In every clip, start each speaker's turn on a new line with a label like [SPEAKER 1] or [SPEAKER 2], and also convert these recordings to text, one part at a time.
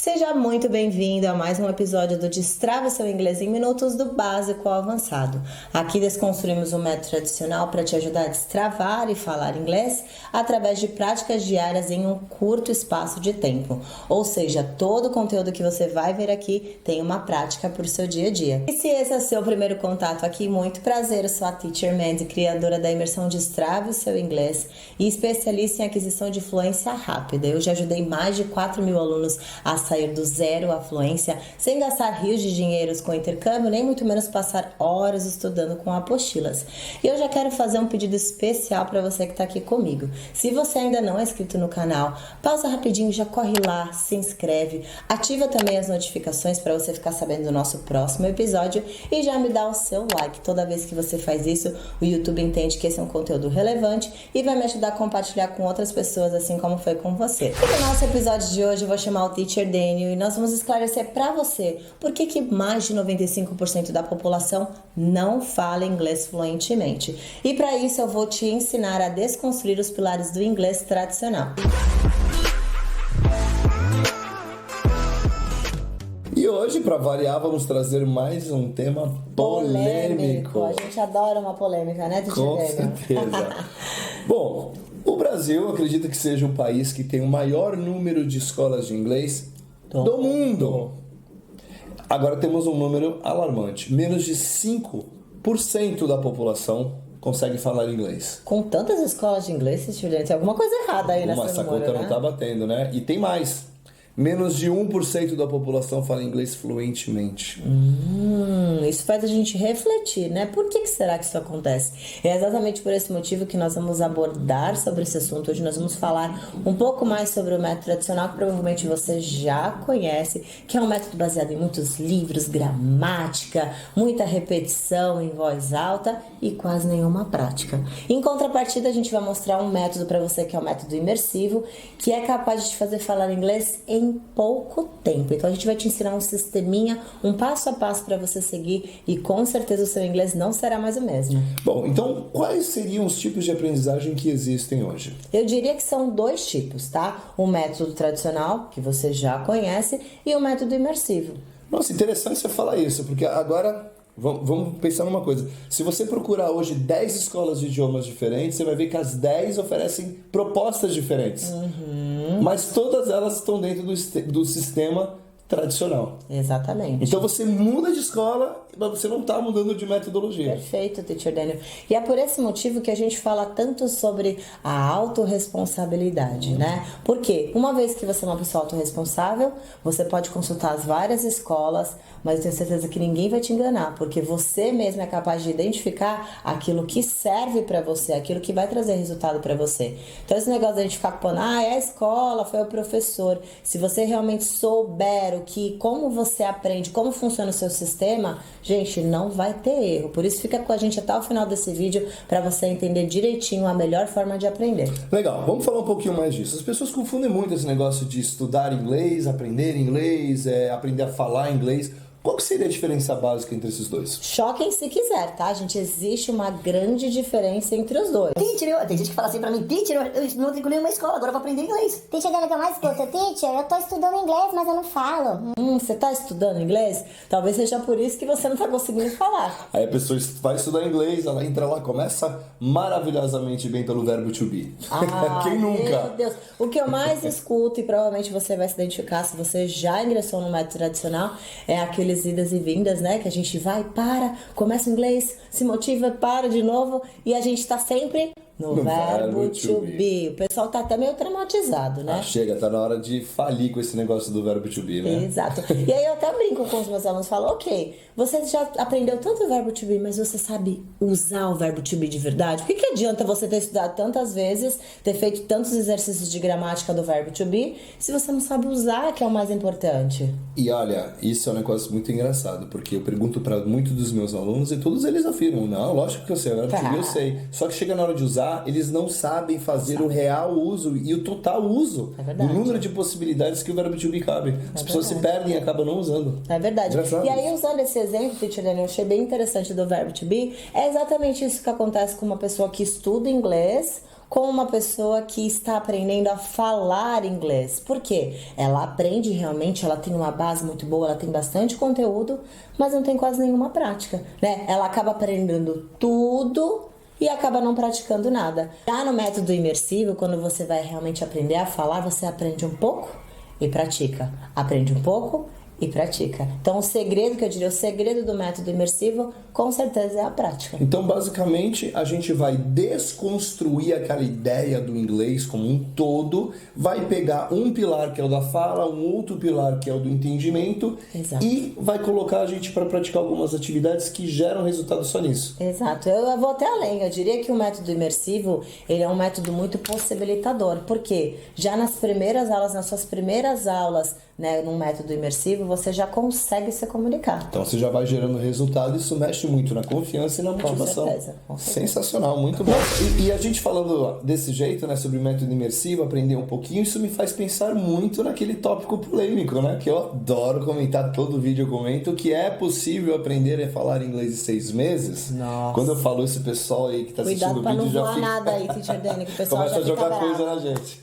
[SPEAKER 1] Seja muito bem-vindo a mais um episódio do Destrave Seu Inglês em Minutos, do básico ao avançado. Aqui desconstruímos o método tradicional para te ajudar a destravar e falar inglês através de práticas diárias em um curto espaço de tempo. Ou seja, todo o conteúdo que você vai ver aqui tem uma prática para o seu dia a dia. E se esse é o seu primeiro contato aqui, muito prazer, eu sou a Teacher Mandy, criadora da imersão Destrave Seu Inglês e especialista em aquisição de fluência rápida. Eu já ajudei mais de 4.000 alunos a sair do zero à fluência, sem gastar rios de dinheiros com intercâmbio, nem muito menos passar horas estudando com apostilas. E eu já quero fazer um pedido especial para você que está aqui comigo. Se você ainda não é inscrito no canal, pausa rapidinho, já corre lá, se inscreve, ativa também as notificações para você ficar sabendo do nosso próximo episódio e já me dá o seu like. Toda vez que você faz isso, o YouTube entende que esse é um conteúdo relevante e vai me ajudar a compartilhar com outras pessoas, assim como foi com você. E no nosso episódio de hoje eu vou chamar o Teacher Daniel e nós vamos esclarecer para você por que mais de 95% da população não fala inglês fluentemente. E para isso eu vou te ensinar a desconstruir os pilares do inglês tradicional.
[SPEAKER 2] E hoje, para variar, vamos trazer mais um tema polêmico.
[SPEAKER 1] A gente adora uma polêmica, né, Teacher
[SPEAKER 2] Com
[SPEAKER 1] Daniel?
[SPEAKER 2] certeza. Bom, o Brasil acredita que seja o país que tem o maior número de escolas de inglês do mundo. Agora temos um número alarmante. Menos de 5% da população consegue falar inglês.
[SPEAKER 1] Com tantas escolas de inglês, Teacher Daniel, tem alguma coisa errada aí nessa
[SPEAKER 2] Essa
[SPEAKER 1] número,
[SPEAKER 2] conta
[SPEAKER 1] né?
[SPEAKER 2] não tá batendo, né? E tem mais. Menos de 1% da população fala inglês fluentemente.
[SPEAKER 1] Isso faz a gente refletir, né? Por que será que isso acontece? É exatamente por esse motivo que nós vamos abordar sobre esse assunto. Hoje nós vamos falar um pouco mais sobre o método tradicional, que provavelmente você já conhece, que é um método baseado em muitos livros, gramática, muita repetição em voz alta e quase nenhuma prática. Em contrapartida, a gente vai mostrar um método para você que é o método imersivo, que é capaz de te fazer falar inglês em pouco tempo. Então a gente vai te ensinar um sisteminha, um passo a passo para você seguir e com certeza o seu inglês não será mais o mesmo.
[SPEAKER 2] Bom, então quais seriam os tipos de aprendizagem que existem hoje?
[SPEAKER 1] Eu diria que são dois tipos, tá? O método tradicional, que você já conhece, e o método imersivo.
[SPEAKER 2] Nossa, interessante você falar isso, porque agora vamos pensar numa coisa. Se você procurar hoje 10 escolas de idiomas diferentes, você vai ver que as 10 oferecem propostas diferentes. Mas todas elas estão dentro do sistema tradicional.
[SPEAKER 1] Exatamente.
[SPEAKER 2] Então você muda de escola, mas você não está mudando de metodologia.
[SPEAKER 1] Perfeito, Teacher Daniel. E é por esse motivo que a gente fala tanto sobre a autorresponsabilidade, né? Porque uma vez que você é uma pessoa autorresponsável, você pode consultar as várias escolas, mas eu tenho certeza que ninguém vai te enganar, porque você mesmo é capaz de identificar aquilo que serve para você, aquilo que vai trazer resultado para você. Então esse negócio da gente ficar culpando, é a escola, foi o professor. Se você realmente souber como você aprende, como funciona o seu sistema, gente, não vai ter erro. Por isso fica com a gente até o final desse vídeo para você entender direitinho a melhor forma de aprender.
[SPEAKER 2] Legal, vamos falar um pouquinho mais disso. As pessoas confundem muito esse negócio de estudar inglês, aprender inglês, aprender a falar inglês. Qual que seria a diferença básica entre esses dois?
[SPEAKER 1] Choquem se quiser, tá, gente? Existe uma grande diferença entre os dois.
[SPEAKER 3] Teacher, tem gente que fala assim pra mim, Teacher, eu me matriculei em uma escola, agora eu vou aprender inglês.
[SPEAKER 4] Teacher, dela que eu mais escuto, Teacher, eu tô estudando inglês, mas eu não falo.
[SPEAKER 1] Você tá estudando inglês? Talvez seja por isso que você não tá conseguindo falar.
[SPEAKER 2] Aí a pessoa vai estudar inglês, ela entra lá, começa maravilhosamente bem pelo verbo to be. Quem nunca?
[SPEAKER 1] Meu Deus. O que eu mais escuto, e provavelmente você vai se identificar se você já ingressou no método tradicional, é aqueles idas e vindas, né? Que a gente vai, começa o inglês, se motiva, para de novo, e a gente tá sempre no verbo to be. O pessoal tá até meio traumatizado, né?
[SPEAKER 2] Chega, tá na hora de falir com esse negócio do verbo to be, né?
[SPEAKER 1] Exato. E aí eu até brinco com os meus alunos, falo, ok, você já aprendeu tanto o verbo to be, mas você sabe usar o verbo to be de verdade? Por que adianta você ter estudado tantas vezes, ter feito tantos exercícios de gramática do verbo to be, se você não sabe usar, que é o mais importante?
[SPEAKER 2] E olha, isso é um negócio muito engraçado, porque eu pergunto para muitos dos meus alunos e todos eles afirmam, não, lógico que eu sei, o verbo to be eu sei. Só que chega na hora de usar, eles não sabem fazer o real uso e o total uso do número de possibilidades que o verbo to be cabe. As pessoas se perdem e acabam não usando.
[SPEAKER 1] É verdade. E aí, usando esse exemplo, Teacher Daniel, eu achei bem interessante do verbo to be, é exatamente isso que acontece com uma pessoa que estuda inglês com uma pessoa que está aprendendo a falar inglês. Por quê? Ela aprende realmente, ela tem uma base muito boa, ela tem bastante conteúdo, mas não tem quase nenhuma prática, né? Ela acaba aprendendo tudo e acaba não praticando nada. Já no método imersivo, quando você vai realmente aprender a falar, você aprende um pouco e pratica. Aprende um pouco e pratica. Então, o segredo, que eu diria, o segredo do método imersivo, com certeza é a prática.
[SPEAKER 2] Então, basicamente, a gente vai desconstruir aquela ideia do inglês como um todo, vai pegar um pilar que é o da fala, um outro pilar que é o do entendimento,
[SPEAKER 1] Exato.
[SPEAKER 2] E vai colocar a gente para praticar algumas atividades que geram resultado só nisso.
[SPEAKER 1] Exato. Eu vou até além. Eu diria que o método imersivo, ele é um método muito possibilitador, porque já nas primeiras aulas, nas suas primeiras aulas, né, num método imersivo, você já consegue se comunicar.
[SPEAKER 2] Então você já vai gerando resultado, isso mexe muito na confiança e na motivação.
[SPEAKER 1] Com certeza.
[SPEAKER 2] Sensacional, muito bom. E a gente falando desse jeito, né, sobre método imersivo, aprender um pouquinho, isso me faz pensar muito naquele tópico polêmico, né, que eu adoro comentar, todo vídeo eu comento, que é possível aprender a falar inglês em 6 meses.
[SPEAKER 1] Nossa.
[SPEAKER 2] Quando eu falo isso, o pessoal aí que tá assistindo
[SPEAKER 1] Cuidado pra
[SPEAKER 2] o vídeo
[SPEAKER 1] não
[SPEAKER 2] já
[SPEAKER 1] voar
[SPEAKER 2] fica...
[SPEAKER 1] nada aí, Teacher Dani, que o pessoal
[SPEAKER 2] começa
[SPEAKER 1] já
[SPEAKER 2] a
[SPEAKER 1] fica
[SPEAKER 2] jogar coisa
[SPEAKER 1] bravo.
[SPEAKER 2] na gente.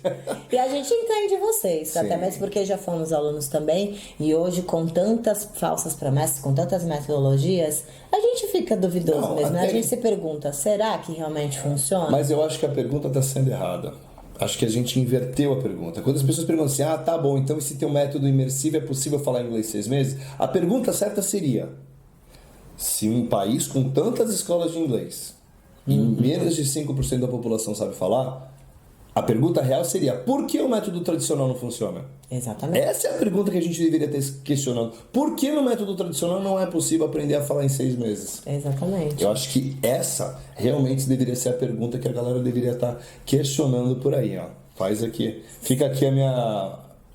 [SPEAKER 1] E a gente entende vocês,
[SPEAKER 2] Sim.
[SPEAKER 1] até mesmo porque já fomos alunos também, e hoje com tantas falsas promessas, com tantas metodologias, a gente fica duvidoso
[SPEAKER 2] Não,
[SPEAKER 1] mesmo, né? A
[SPEAKER 2] até-
[SPEAKER 1] gente se pergunta, será que realmente funciona?
[SPEAKER 2] Mas eu acho que a pergunta está sendo errada. Acho que a gente inverteu a pergunta. Quando as pessoas perguntam assim, tá bom, então esse teu método imersivo é possível falar inglês em 6 meses? A pergunta certa seria, se um país com tantas escolas de inglês e menos de 5% da população sabe falar, a pergunta real seria, por que o método tradicional não funciona?
[SPEAKER 1] Exatamente.
[SPEAKER 2] Essa é a pergunta que a gente deveria ter questionando. Por que no método tradicional não é possível aprender a falar em 6 meses?
[SPEAKER 1] Exatamente.
[SPEAKER 2] Eu acho que essa realmente deveria ser a pergunta que a galera deveria estar questionando por aí, ó. Faz aqui, fica aqui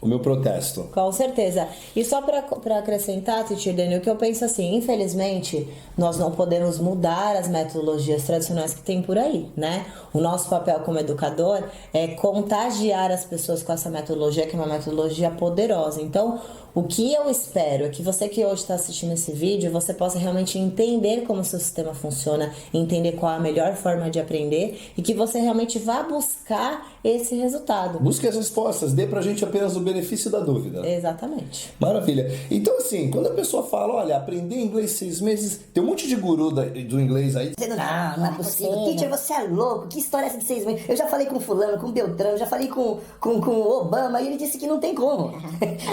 [SPEAKER 2] o meu protesto.
[SPEAKER 1] Com certeza. E só para acrescentar, Teacher Dani, o que eu penso assim, infelizmente, nós não podemos mudar as metodologias tradicionais que tem por aí, né? O nosso papel como educador é contagiar as pessoas com essa metodologia, que é uma metodologia poderosa. Então, o que eu espero é que você que hoje está assistindo esse vídeo, você possa realmente entender como o seu sistema funciona, entender qual a melhor forma de aprender e que você realmente vá buscar esse resultado.
[SPEAKER 2] Busque as respostas, dê pra gente apenas o benefício da dúvida.
[SPEAKER 1] Exatamente.
[SPEAKER 2] Maravilha. Então, assim, quando a pessoa fala, olha, aprender inglês 6 meses, tem um monte de guru do inglês aí.
[SPEAKER 3] Dizendo, não é possível. Teacher, você é louco. Que história é essa de 6 meses? Eu já falei com fulano, com Beltrano, já falei com Obama e ele disse que não tem como.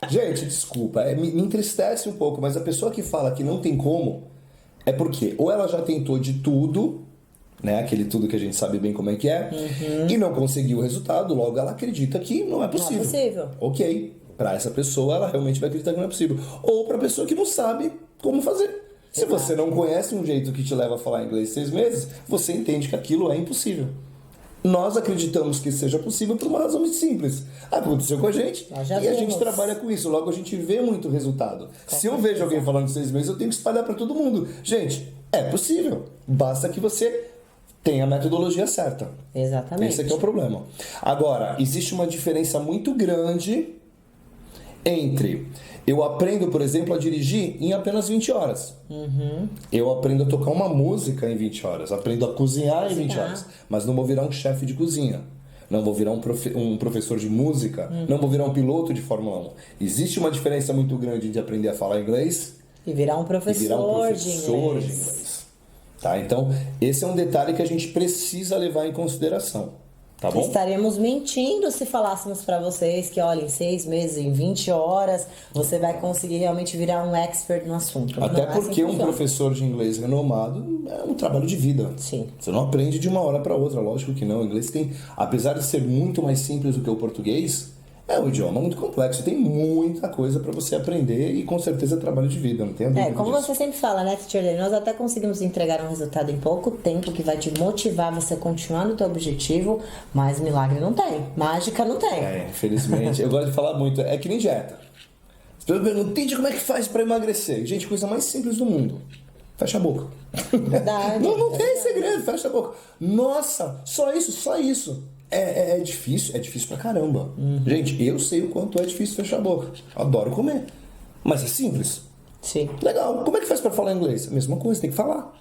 [SPEAKER 2] Gente, desculpa, me entristece um pouco, mas a pessoa que fala que não tem como, é porque ou ela já tentou de tudo, né, aquele tudo que a gente sabe bem como é que é, e não conseguiu o resultado, logo ela acredita que não é possível.
[SPEAKER 1] Não é possível.
[SPEAKER 2] Ok, para essa pessoa ela realmente vai acreditar que não é possível. Ou para a pessoa que não sabe como fazer. Se você não conhece um jeito que te leva a falar inglês em 6 meses, você entende que aquilo é impossível. Nós acreditamos que seja possível por uma razão muito simples. Aconteceu com a gente
[SPEAKER 1] Nós já
[SPEAKER 2] e a gente
[SPEAKER 1] vimos.
[SPEAKER 2] trabalha com isso. Logo a gente vê muito resultado. Se eu vejo alguém falando de 6 meses, eu tenho que espalhar para todo mundo. Gente, é possível. Basta que você tenha a metodologia certa.
[SPEAKER 1] Exatamente.
[SPEAKER 2] Esse aqui é o problema. Agora, existe uma diferença muito grande entre eu aprendo, por exemplo, a dirigir em apenas 20 horas. Eu aprendo a tocar uma música em 20 horas. Aprendo a cozinhar em 20 horas. Mas não vou virar um chefe de cozinha. Não vou virar um professor de música. Não vou virar um piloto de Fórmula 1. Existe uma diferença muito grande de aprender a falar inglês
[SPEAKER 1] E virar um
[SPEAKER 2] e
[SPEAKER 1] professor,
[SPEAKER 2] virar um professor
[SPEAKER 1] de
[SPEAKER 2] de
[SPEAKER 1] inglês.
[SPEAKER 2] inglês. Tá? Então, esse é um detalhe que a gente precisa levar em consideração. Tá bom?
[SPEAKER 1] Estaríamos mentindo se falássemos pra vocês que, olha, em 6 meses, em 20 horas, você vai conseguir realmente virar um expert no assunto.
[SPEAKER 2] Até
[SPEAKER 1] Não é assim
[SPEAKER 2] porque
[SPEAKER 1] que
[SPEAKER 2] um
[SPEAKER 1] funciona.
[SPEAKER 2] professor de inglês renomado é um trabalho de vida.
[SPEAKER 1] Sim.
[SPEAKER 2] Você não aprende de uma hora para outra, lógico que não. O inglês tem, apesar de ser muito mais simples do que o português, é um idioma muito complexo. Tem muita coisa para você aprender e com certeza é trabalho de vida, não tenha dúvida
[SPEAKER 1] Como
[SPEAKER 2] disso.
[SPEAKER 1] você sempre fala, né, Teacher Dani? Nós até conseguimos entregar um resultado em pouco tempo que vai te motivar você a continuar no teu objetivo, mas milagre não tem, mágica não tem.
[SPEAKER 2] Infelizmente. Eu gosto de falar muito. É que nem dieta. As pessoas perguntam, Tite, como é que faz para emagrecer? Gente, coisa mais simples do mundo. Fecha a boca.
[SPEAKER 1] Verdade.
[SPEAKER 2] Não tem segredo, fecha a boca. Nossa, só isso. É difícil pra caramba. Gente, eu sei o quanto é difícil fechar a boca. Adoro comer. Mas é simples.
[SPEAKER 1] Sim.
[SPEAKER 2] Legal. Como é que faz pra falar inglês? A mesma coisa, tem que falar.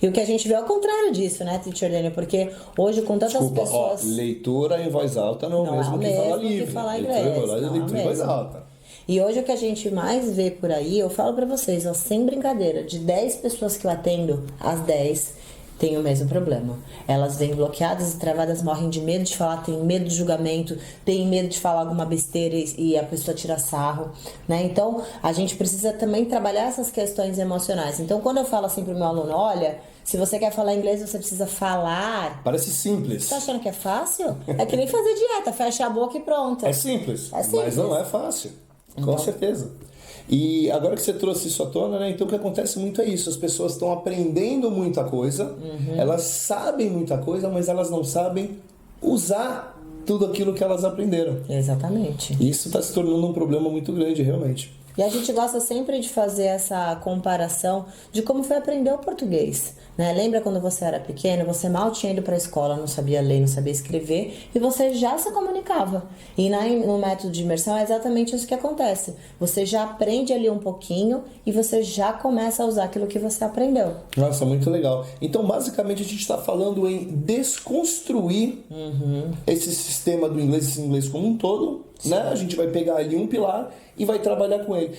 [SPEAKER 1] E o que a gente vê é o contrário disso, né, Teacher Daniel? Porque hoje com tantas
[SPEAKER 2] Desculpa,
[SPEAKER 1] pessoas...
[SPEAKER 2] leitura em voz alta não é o mesmo que falar livre. Leitura em voz alta.
[SPEAKER 1] E hoje o que a gente mais vê por aí, eu falo pra vocês, ó, sem brincadeira, de 10 pessoas que eu atendo, as 10 têm o mesmo problema. Elas vêm bloqueadas e travadas, morrem de medo de falar, têm medo de julgamento, têm medo de falar alguma besteira e a pessoa tira sarro, né? Então, a gente precisa também trabalhar essas questões emocionais. Então, quando eu falo assim pro meu aluno, olha, se você quer falar inglês, você precisa falar.
[SPEAKER 2] Parece simples.
[SPEAKER 1] Você tá achando que é fácil? É que nem fazer dieta, fecha a boca e pronto.
[SPEAKER 2] É simples,
[SPEAKER 1] É simples.
[SPEAKER 2] mas não é fácil. Com certeza. E agora que você trouxe isso à tona, né? Então o que acontece muito é isso. As pessoas estão aprendendo muita coisa, elas sabem muita coisa, mas elas não sabem usar tudo aquilo que elas aprenderam.
[SPEAKER 1] Exatamente.
[SPEAKER 2] E isso está se tornando um problema muito grande, realmente.
[SPEAKER 1] E a gente gosta sempre de fazer essa comparação de como foi aprender o português, né? Lembra quando você era pequeno, você mal tinha ido para a escola, não sabia ler, não sabia escrever, e você já se comunicava. E no método de imersão é exatamente isso que acontece. Você já aprende ali um pouquinho e você já começa a usar aquilo que você aprendeu.
[SPEAKER 2] Nossa, muito legal. Então, basicamente, a gente está falando em desconstruir esse sistema do inglês, esse inglês como um todo, né? A gente vai pegar ali um pilar e vai trabalhar com ele.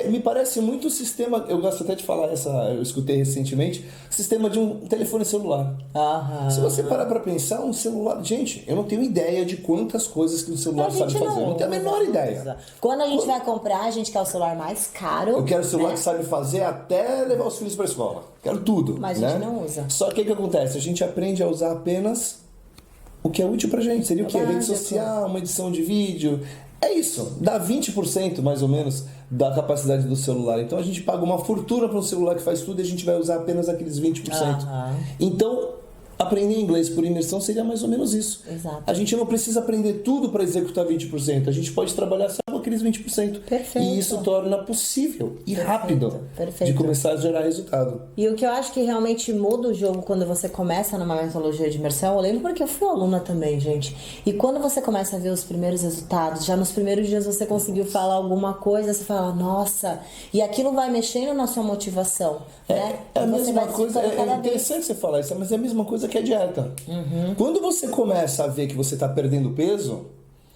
[SPEAKER 2] Me parece muito o sistema, eu gosto até de falar eu escutei recentemente, sistema de um telefone celular. Se você parar pra pensar, um celular... Gente, eu não tenho ideia de quantas coisas que um celular sabe fazer. Eu não tenho a menor ideia.
[SPEAKER 1] Quando a gente vai comprar, a gente quer o celular mais caro.
[SPEAKER 2] Eu quero o celular
[SPEAKER 1] né?
[SPEAKER 2] que sabe fazer até levar os filhos pra escola. Quero tudo.
[SPEAKER 1] Mas
[SPEAKER 2] né?
[SPEAKER 1] a gente não usa.
[SPEAKER 2] Só que o que acontece? A gente aprende a usar apenas o que é útil pra gente. Seria o quê? Rede social, uma edição de vídeo... É isso, dá 20% mais ou menos da capacidade do celular. Então a gente paga uma fortuna para um celular que faz tudo e a gente vai usar apenas aqueles 20%. Então, aprender inglês por imersão seria mais ou menos isso.
[SPEAKER 1] Exato.
[SPEAKER 2] A gente não precisa aprender tudo para executar 20%. A gente pode trabalhar só com aqueles 20%.
[SPEAKER 1] Perfeito.
[SPEAKER 2] E isso torna possível e rápido
[SPEAKER 1] Perfeito.
[SPEAKER 2] de começar a gerar resultado.
[SPEAKER 1] E o que eu acho que realmente muda o jogo quando você começa numa metodologia de imersão, eu lembro porque eu fui aluna também, gente. E quando você começa a ver os primeiros resultados, já nos primeiros dias você conseguiu falar alguma coisa, você fala, nossa, e aquilo vai mexendo na sua motivação, né?
[SPEAKER 2] É a
[SPEAKER 1] E você
[SPEAKER 2] mesma
[SPEAKER 1] vai
[SPEAKER 2] coisa,
[SPEAKER 1] cada
[SPEAKER 2] é
[SPEAKER 1] vez.
[SPEAKER 2] interessante você falar isso, mas é a mesma coisa que a dieta. Quando você começa a ver que você está perdendo peso,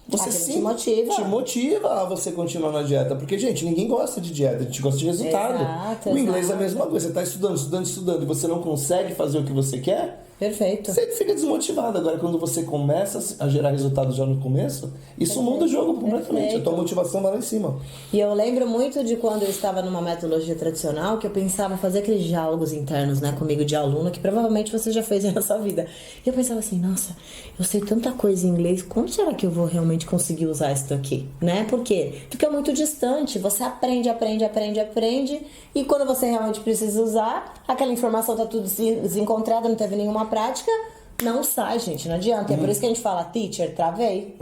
[SPEAKER 2] você
[SPEAKER 1] Aquilo te
[SPEAKER 2] motiva a você continuar na dieta. Porque, gente, ninguém gosta de dieta, a gente gosta de resultado.
[SPEAKER 1] Exato,
[SPEAKER 2] o inglês é a
[SPEAKER 1] exato.
[SPEAKER 2] mesma coisa, você está estudando e você não consegue fazer o que você quer,
[SPEAKER 1] Perfeito.
[SPEAKER 2] você fica desmotivado. Agora, quando você começa a gerar resultado já no começo, isso muda o jogo completamente.
[SPEAKER 1] Perfeito.
[SPEAKER 2] A tua motivação vai lá em cima.
[SPEAKER 1] E eu lembro muito de quando eu estava numa metodologia tradicional, que eu pensava fazer aqueles diálogos internos, né, comigo de aluna, que provavelmente você já fez na sua vida. E eu pensava assim, nossa, eu sei tanta coisa em inglês, como será que eu vou realmente conseguir usar isso aqui, né? Por quê? Fica muito distante, você aprende, e quando você realmente precisa usar, aquela informação tá tudo desencontrada, não teve nenhuma prática, não sai, gente, não adianta. É por isso que a gente fala, teacher, travei.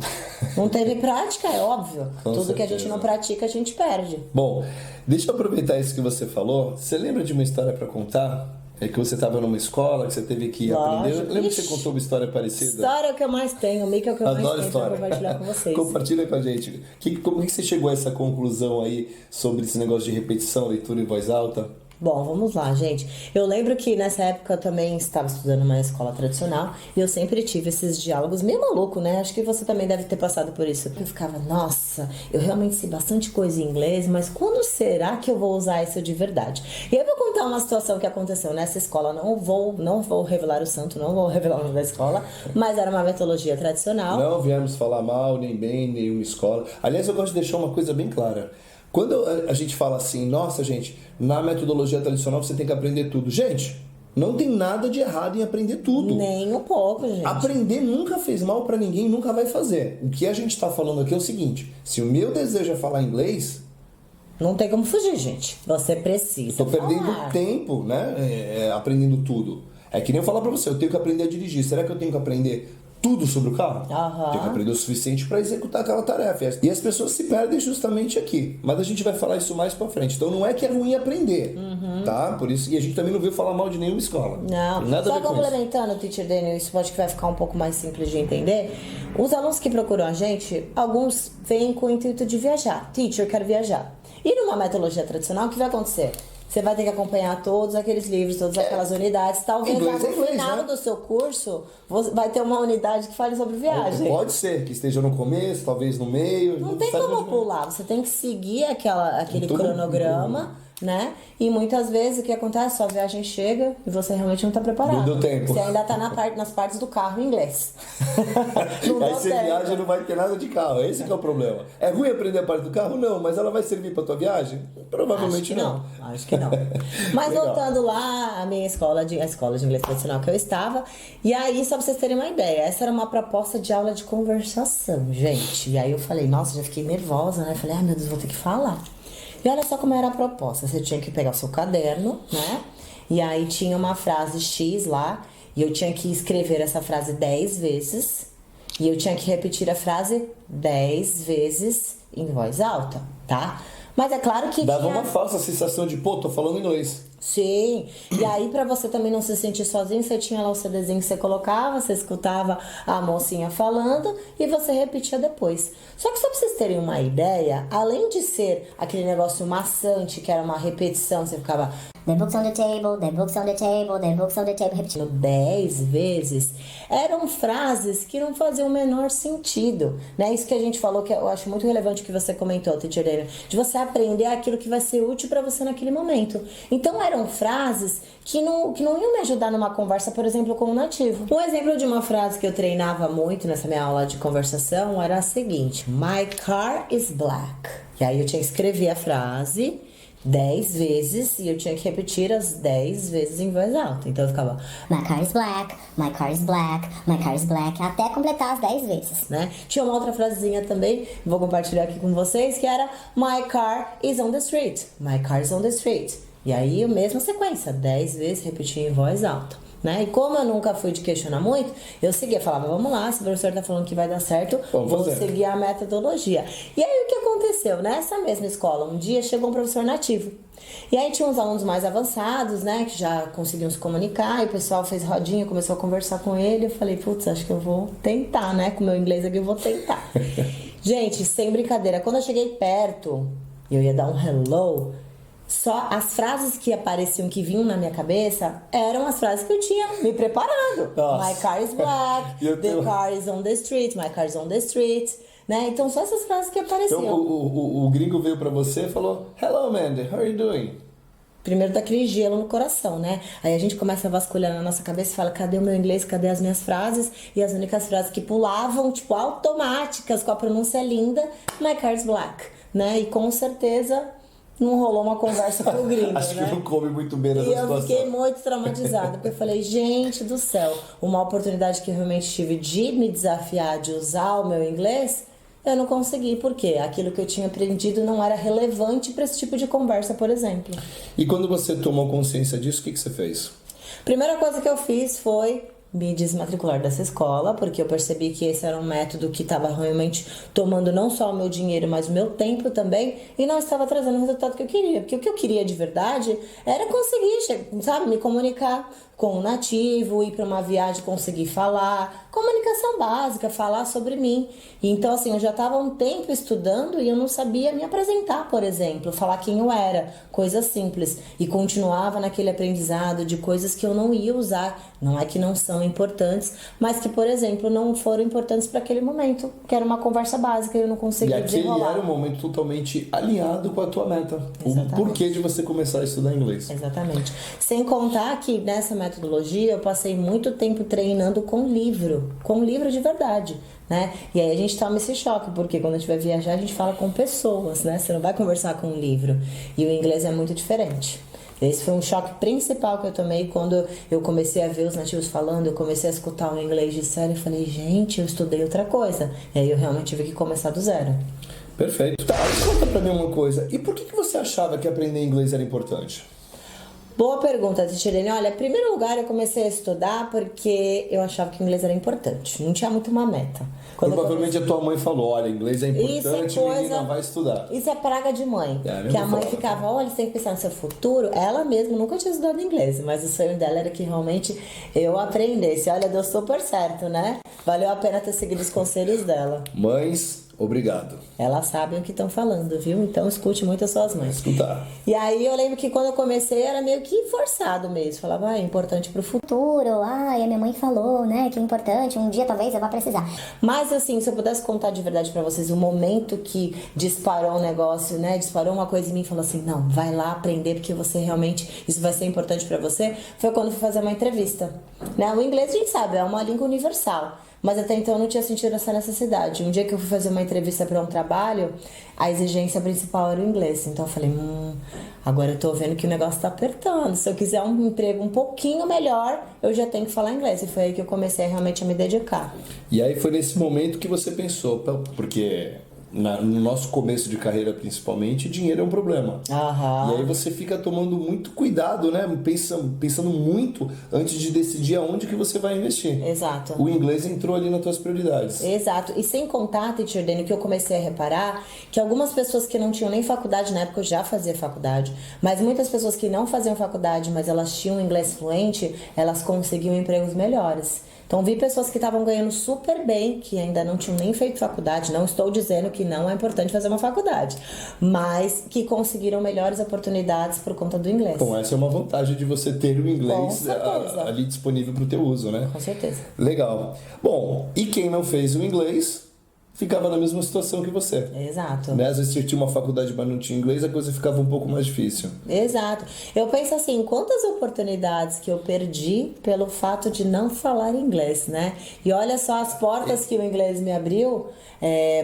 [SPEAKER 1] Não teve prática, é óbvio.
[SPEAKER 2] Com
[SPEAKER 1] Tudo que a gente
[SPEAKER 2] certeza.
[SPEAKER 1] não pratica, a gente perde.
[SPEAKER 2] Bom, deixa eu aproveitar isso que você falou. Você lembra de uma história para contar? É que você estava numa escola, que você teve que aprender. Lembra que você contou uma história parecida?
[SPEAKER 1] História que eu mais tenho, Mica é o que eu mais
[SPEAKER 2] Adoro
[SPEAKER 1] tenho
[SPEAKER 2] história.
[SPEAKER 1] pra compartilhar com vocês.
[SPEAKER 2] Compartilha com a gente. Como que você chegou a essa conclusão aí sobre esse negócio de repetição, leitura em voz alta?
[SPEAKER 1] Bom, vamos lá, gente. Eu lembro que nessa época eu também estava estudando numa escola tradicional e eu sempre tive esses diálogos meio maluco, né? Acho que você também deve ter passado por isso. Eu ficava, nossa, eu realmente sei bastante coisa em inglês, mas quando será que eu vou usar isso de verdade? E eu vou contar uma situação que aconteceu nessa escola. Não vou revelar o santo, não vou revelar o nome da escola, mas era uma metodologia tradicional.
[SPEAKER 2] Não viemos falar mal, nem bem, nenhuma escola. Aliás, eu gosto de deixar uma coisa bem clara. Quando a gente fala assim, nossa, gente, na metodologia tradicional você tem que aprender tudo. Gente, não tem nada de errado em aprender tudo.
[SPEAKER 1] Nem um pouco, gente.
[SPEAKER 2] Aprender nunca fez mal pra ninguém, nunca vai fazer. O que a gente tá falando aqui é o seguinte, se o meu desejo é falar inglês...
[SPEAKER 1] Não tem como fugir, gente. Você precisa
[SPEAKER 2] Tô perdendo
[SPEAKER 1] falar.
[SPEAKER 2] tempo, né, aprendendo tudo. É que nem eu falar pra você, eu tenho que aprender a dirigir. Será que eu tenho que aprender tudo sobre o carro.
[SPEAKER 1] Aham.
[SPEAKER 2] Tem que aprender o suficiente para executar aquela tarefa. E as pessoas se perdem justamente aqui. Mas a gente vai falar isso mais pra frente. Então não é que é ruim aprender, tá? Por isso, e a gente também não veio falar mal de nenhuma escola.
[SPEAKER 1] Não,
[SPEAKER 2] Tem nada a
[SPEAKER 1] só
[SPEAKER 2] ver com isso.
[SPEAKER 1] complementando, Teacher Daniel, isso pode que vai ficar um pouco mais simples de entender. Os alunos que procuram a gente, alguns vêm com o intuito de viajar. Teacher, eu quero viajar. E numa metodologia tradicional, o que vai acontecer? Você vai ter que acompanhar todos aqueles livros, todas aquelas unidades. Talvez lá
[SPEAKER 2] Inglês
[SPEAKER 1] no
[SPEAKER 2] é inglês,
[SPEAKER 1] final
[SPEAKER 2] né?
[SPEAKER 1] do seu curso, vai ter uma unidade que fale sobre viagem.
[SPEAKER 2] Pode ser que esteja no começo, talvez no meio.
[SPEAKER 1] Não tem
[SPEAKER 2] sabe
[SPEAKER 1] como
[SPEAKER 2] onde-
[SPEAKER 1] pular, você tem que seguir aquele
[SPEAKER 2] Tudo-
[SPEAKER 1] cronograma, né? E muitas vezes o que acontece? Sua viagem chega e você realmente não está preparado.
[SPEAKER 2] Não deu tempo.
[SPEAKER 1] Você ainda está nas partes do carro em inglês. Não
[SPEAKER 2] Aí
[SPEAKER 1] deu
[SPEAKER 2] você
[SPEAKER 1] tempo.
[SPEAKER 2] viaja e não vai ter nada de carro. Esse que é o problema. É ruim aprender a parte do carro? Não, mas ela vai servir pra tua viagem? Provavelmente
[SPEAKER 1] Acho que não. Mas
[SPEAKER 2] Legal.
[SPEAKER 1] voltando lá, a escola de inglês tradicional que eu estava. E aí, só pra vocês terem uma ideia, essa era uma proposta de aula de conversação, gente. E aí eu falei, nossa, já fiquei nervosa, né? Falei, ai meu Deus, vou ter que falar. E olha só como era a proposta. Você tinha que pegar o seu caderno, né? E aí tinha uma frase X lá. E eu tinha que escrever essa frase 10 vezes. E eu tinha que repetir a frase 10 vezes em voz alta, tá? Mas é claro que
[SPEAKER 2] Dava
[SPEAKER 1] tinha...
[SPEAKER 2] uma falsa sensação de, pô, tô falando inglês.
[SPEAKER 1] Sim, e aí pra você também não se sentir sozinho, você tinha lá o CDzinho que você colocava, você escutava a mocinha falando e você repetia depois. Só que só pra vocês terem uma ideia, além de ser aquele negócio maçante, que era uma repetição, você ficava
[SPEAKER 4] The books on the table, the books on the table, the books on the table, repetindo.
[SPEAKER 1] 10 vezes, eram frases que não faziam o menor sentido, né? Isso que a gente falou, que eu acho muito relevante o que você comentou, Teacher Daniel, de você aprender aquilo que vai ser útil para você naquele momento. Então eram frases que não iam me ajudar numa conversa, por exemplo, com um nativo. Um exemplo de uma frase que eu treinava muito nessa minha aula de conversação era a seguinte: My car is black. E aí eu tinha que escrever a frase 10 vezes e eu tinha que repetir as 10 vezes em voz alta. Então eu ficava,
[SPEAKER 4] My car is black, my car is black, my car is black, até completar as 10 vezes.
[SPEAKER 1] né? Tinha uma outra frasezinha também, vou compartilhar aqui com vocês, que era My car is on the street. My car is on the street. E aí a mesma sequência, 10 vezes repetia em voz alta. Né? E como eu nunca fui de questionar muito, eu seguia, falava, vamos lá, se o professor tá falando que vai dar certo,
[SPEAKER 2] Vamos
[SPEAKER 1] vou
[SPEAKER 2] fazer.
[SPEAKER 1] seguir a metodologia. E aí o que aconteceu? Nessa mesma escola, um dia chegou um professor nativo. E aí tinha uns alunos mais avançados, né, que já conseguiam se comunicar, e o pessoal fez rodinha, começou a conversar com ele. Eu falei, putz, acho que eu vou tentar, né, com o meu inglês aqui eu vou tentar. Gente, sem brincadeira, quando eu cheguei perto, eu ia dar um hello, só as frases que apareciam, que vinham na minha cabeça, eram as frases que eu tinha me preparado.
[SPEAKER 2] Nossa.
[SPEAKER 1] My car is black,
[SPEAKER 2] E eu
[SPEAKER 1] the
[SPEAKER 2] tenho-
[SPEAKER 1] car is on the street, my car is on the street, né? Então só essas frases que apareciam.
[SPEAKER 2] Então o gringo veio pra você e falou, Hello, Mandy, how are you doing?
[SPEAKER 1] Primeiro dá aquele gelo no coração, né? Aí a gente começa a vasculhar na nossa cabeça e fala, cadê o meu inglês, cadê as minhas frases? E as únicas frases que pulavam, tipo, automáticas, com a pronúncia linda, my car is black, né? E com certeza não rolou uma conversa com o gringo,
[SPEAKER 2] Acho
[SPEAKER 1] né?
[SPEAKER 2] que não come muito bem nessa
[SPEAKER 1] E eu
[SPEAKER 2] situação.
[SPEAKER 1] fiquei muito traumatizada, porque eu falei, gente do céu, uma oportunidade que eu realmente tive de me desafiar, de usar o meu inglês, eu não consegui, porque aquilo que eu tinha aprendido não era relevante para esse tipo de conversa, por exemplo.
[SPEAKER 2] E quando você tomou consciência disso, o que você fez?
[SPEAKER 1] Primeira coisa que eu fiz foi me desmatricular dessa escola, porque eu percebi que esse era um método que estava realmente tomando não só o meu dinheiro, mas o meu tempo também, e não estava trazendo o resultado que eu queria. Porque o que eu queria de verdade era conseguir, sabe, me comunicar com o nativo, ir para uma viagem, conseguir falar, comunicação básica, falar sobre mim. Então, assim, eu já estava há um tempo estudando e eu não sabia me apresentar, por exemplo, falar quem eu era, coisas simples. E continuava naquele aprendizado de coisas que eu não ia usar. Não é que não são importantes, mas que, por exemplo, não foram importantes para aquele momento, que era uma conversa básica e eu não
[SPEAKER 2] E
[SPEAKER 1] conseguia
[SPEAKER 2] aquele
[SPEAKER 1] desenrolar.
[SPEAKER 2] era um momento totalmente alinhado com a tua meta.
[SPEAKER 1] Exatamente.
[SPEAKER 2] O porquê de você começar a estudar inglês.
[SPEAKER 1] Exatamente. Sem contar que nessa metodologia eu passei muito tempo treinando com livro de verdade, né? E aí a gente toma esse choque, porque quando a gente vai viajar a gente fala com pessoas, né? Você não vai conversar com um livro. E o inglês é muito diferente. Esse foi um choque principal que eu tomei quando eu comecei a ver os nativos falando, eu comecei a escutar o inglês de sério e falei, gente, eu estudei outra coisa. E aí eu realmente tive que começar do zero.
[SPEAKER 2] Perfeito. Tá, conta pra mim uma coisa. E por que você achava que aprender inglês era importante?
[SPEAKER 1] Boa pergunta, Titirene. Olha, em primeiro lugar, eu comecei a estudar porque eu achava que o inglês era importante. Não tinha muito uma meta.
[SPEAKER 2] Provavelmente a tua mãe falou, olha, inglês é importante, menina, vai estudar.
[SPEAKER 1] Isso é praga de mãe. Que a mãe ficava, olha, você tem que pensar no seu futuro. Ela mesma nunca tinha estudado inglês, mas o sonho dela era que realmente eu aprendesse. Olha, deu super certo, né? Valeu a pena ter seguido os conselhos dela.
[SPEAKER 2] Mães, obrigado.
[SPEAKER 1] Elas sabem o que estão falando, viu? Então escute muito as suas mães.
[SPEAKER 2] Escutar.
[SPEAKER 1] E aí eu lembro que quando eu comecei era meio que forçado mesmo. Falava, é importante pro futuro.
[SPEAKER 4] A minha mãe falou, né, que é importante, um dia talvez eu vá precisar.
[SPEAKER 1] Mas assim, se eu pudesse contar de verdade pra vocês o momento que disparou um negócio, né, disparou uma coisa em mim e falou assim, não, vai lá aprender porque você realmente, isso vai ser importante pra você, foi quando eu fui fazer uma entrevista, né? O inglês a gente sabe, é uma língua universal. Mas até então eu não tinha sentido essa necessidade. Um dia que eu fui fazer uma entrevista para um trabalho, a exigência principal era o inglês. Então eu falei, agora eu tô vendo que o negócio tá apertando. Se eu quiser um emprego um pouquinho melhor, eu já tenho que falar inglês. E foi aí que eu comecei realmente a me dedicar.
[SPEAKER 2] E aí foi nesse momento que você pensou, porque no nosso começo de carreira principalmente, dinheiro é um problema.
[SPEAKER 1] Aham.
[SPEAKER 2] E aí você fica tomando muito cuidado, né? Pensando muito antes de decidir aonde que você vai investir.
[SPEAKER 1] Exato.
[SPEAKER 2] O inglês entrou ali nas tuas prioridades.
[SPEAKER 1] Exato. E sem contar, Teacher Dani, que eu comecei a reparar que algumas pessoas que não tinham nem faculdade, na época eu já fazia faculdade, mas muitas pessoas que não faziam faculdade, mas elas tinham inglês fluente, elas conseguiam empregos melhores. Então vi pessoas que estavam ganhando super bem, que ainda não tinham nem feito faculdade. Não estou dizendo que não é importante fazer uma faculdade, mas que conseguiram melhores oportunidades por conta do inglês.
[SPEAKER 2] Bom, essa é uma vantagem de você ter o inglês ali disponível para o teu uso, né?
[SPEAKER 1] Com certeza.
[SPEAKER 2] Legal. Bom, e quem não fez o inglês ficava na mesma situação que você.
[SPEAKER 1] Exato.
[SPEAKER 2] Né? Às vezes você tinha uma faculdade, mas não tinha inglês, a coisa ficava um pouco mais difícil.
[SPEAKER 1] Exato. Eu penso assim, quantas oportunidades que eu perdi pelo fato de não falar inglês, né? E olha só as portas que o inglês me abriu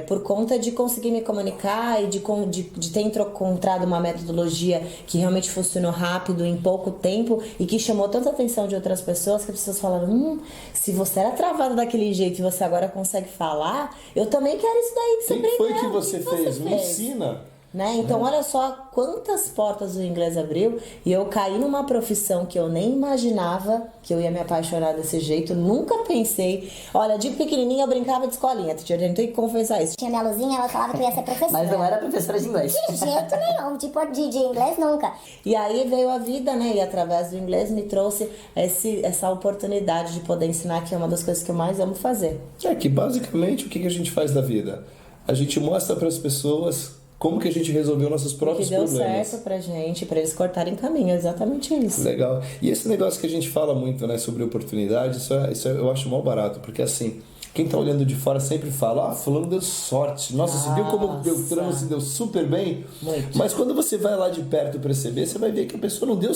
[SPEAKER 1] por conta de conseguir me comunicar e de ter encontrado uma metodologia que realmente funcionou rápido, em pouco tempo, e que chamou tanta atenção de outras pessoas, que as pessoas falaram, se você era travado daquele jeito e você agora consegue falar, eu também quero isso daí que você aprendeu.
[SPEAKER 2] O que foi que você fez? Me ensina.
[SPEAKER 1] Né? Então olha só quantas portas o inglês abriu, e eu caí numa profissão que eu nem imaginava que eu ia me apaixonar desse jeito. Nunca pensei. Olha, de pequenininha eu brincava de escolinha, tia, a gente tem que confessar isso.
[SPEAKER 4] Tinha minha luzinha, ela falava que eu ia ser professora.
[SPEAKER 3] Mas não era professora de inglês.
[SPEAKER 4] De jeito nenhum, tipo de inglês nunca.
[SPEAKER 1] E aí veio a vida, né? E através do inglês me trouxe essa oportunidade de poder ensinar, que é uma das coisas que eu mais amo fazer.
[SPEAKER 2] É que basicamente o que a gente faz da vida? A gente mostra para as pessoas como que a gente resolveu nossos próprios problemas.
[SPEAKER 1] Que deu certo pra gente, pra eles cortarem caminho, é exatamente isso.
[SPEAKER 2] Legal. E esse negócio que a gente fala muito, né, sobre oportunidade, isso eu acho mal barato, porque assim, quem tá olhando de fora sempre fala, fulano deu sorte. Nossa, você viu como o Beltrano se deu super bem?
[SPEAKER 1] Muito.
[SPEAKER 2] Mas quando você vai lá de perto perceber, você vai ver que a pessoa não deu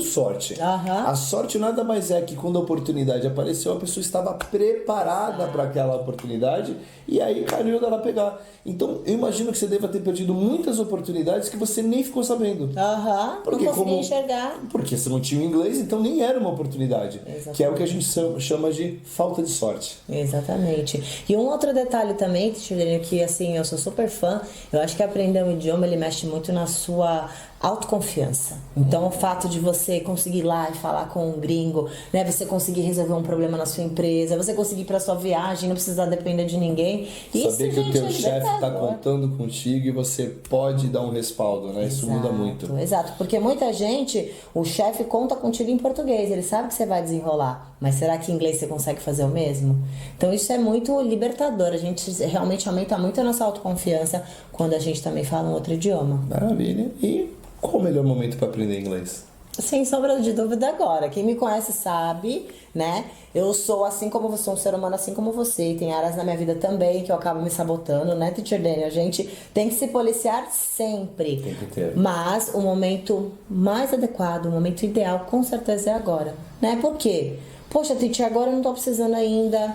[SPEAKER 2] sorte.
[SPEAKER 1] Aham.
[SPEAKER 2] A sorte nada mais é que quando a oportunidade apareceu, a pessoa estava preparada para aquela oportunidade e aí calhou dela pegar. Então, eu imagino que você deva ter perdido muitas oportunidades que você nem ficou sabendo.
[SPEAKER 1] Aham, não consegui enxergar.
[SPEAKER 2] Porque você não tinha o inglês, então nem era uma oportunidade.
[SPEAKER 1] Exatamente.
[SPEAKER 2] Que é o que a gente chama de falta de sorte.
[SPEAKER 1] Exatamente. E um outro detalhe também, Tirene, que assim, eu sou super fã, eu acho que aprender um idioma, ele mexe muito na sua autoconfiança. Então, o fato de você conseguir ir lá e falar com um gringo, né, você conseguir resolver um problema na sua empresa, você conseguir ir pra sua viagem, não precisar depender de ninguém. Isso,
[SPEAKER 2] saber que
[SPEAKER 1] gente,
[SPEAKER 2] o teu chefe está contando contigo e você pode dar um respaldo, né? Isso muda muito.
[SPEAKER 1] Exato, porque muita gente, o chefe conta contigo em português, ele sabe que você vai desenrolar, mas será que em inglês você consegue fazer o mesmo? Então isso é muito libertador, a gente realmente aumenta muito a nossa autoconfiança quando a gente também fala um outro idioma.
[SPEAKER 2] Maravilha. E qual o melhor momento para aprender inglês?
[SPEAKER 1] Sem sombra de dúvida agora. Quem me conhece sabe, né? Eu sou assim como você, um ser humano assim como você. E tem áreas na minha vida também que eu acabo me sabotando, né, Teacher Dani? A gente tem que se policiar sempre.
[SPEAKER 2] Tem que ter.
[SPEAKER 1] Mas o momento mais adequado, o momento ideal, com certeza é agora. Né? Por quê? Poxa, Teacher, agora eu não tô precisando ainda.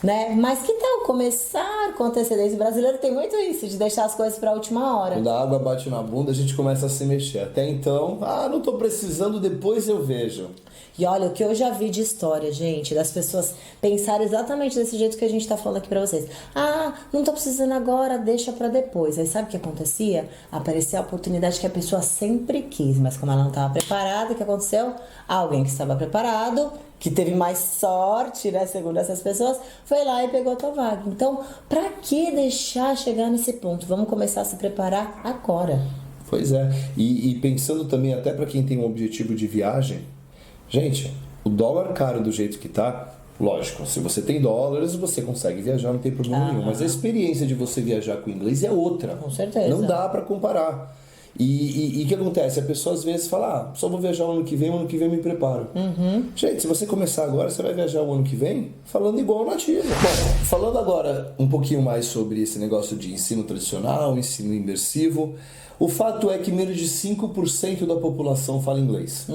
[SPEAKER 1] né? Mas que tal começar com antecedência? O brasileiro tem muito isso, de deixar as coisas para a última hora.
[SPEAKER 2] Quando a água bate na bunda, a gente começa a se mexer. Até então, não tô precisando, depois eu vejo.
[SPEAKER 1] E olha, o que eu já vi de história, gente, das pessoas pensarem exatamente desse jeito que a gente tá falando aqui pra vocês. Não tô precisando agora, deixa pra depois. Aí sabe o que acontecia? Aparecia a oportunidade que a pessoa sempre quis, mas como ela não estava preparada, o que aconteceu? Alguém que estava preparado, que teve mais sorte, né, segundo essas pessoas, foi lá e pegou a tua vaga. Então, pra que deixar chegar nesse ponto? Vamos começar a se preparar agora.
[SPEAKER 2] Pois é. E pensando também até pra quem tem um objetivo de viagem, gente, o dólar caro do jeito que tá, lógico, se você tem dólares, você consegue viajar, não tem problema nenhum. Mas a experiência de você viajar com inglês é outra.
[SPEAKER 1] Com certeza.
[SPEAKER 2] Não dá pra comparar. E o que acontece? A pessoa às vezes fala, só vou viajar o ano que vem eu me preparo. Gente, se você começar agora, você vai viajar o ano que vem falando igual o nativo. Bom, falando agora um pouquinho mais sobre esse negócio de ensino tradicional, ensino imersivo, o fato é que menos de 5% da população fala inglês.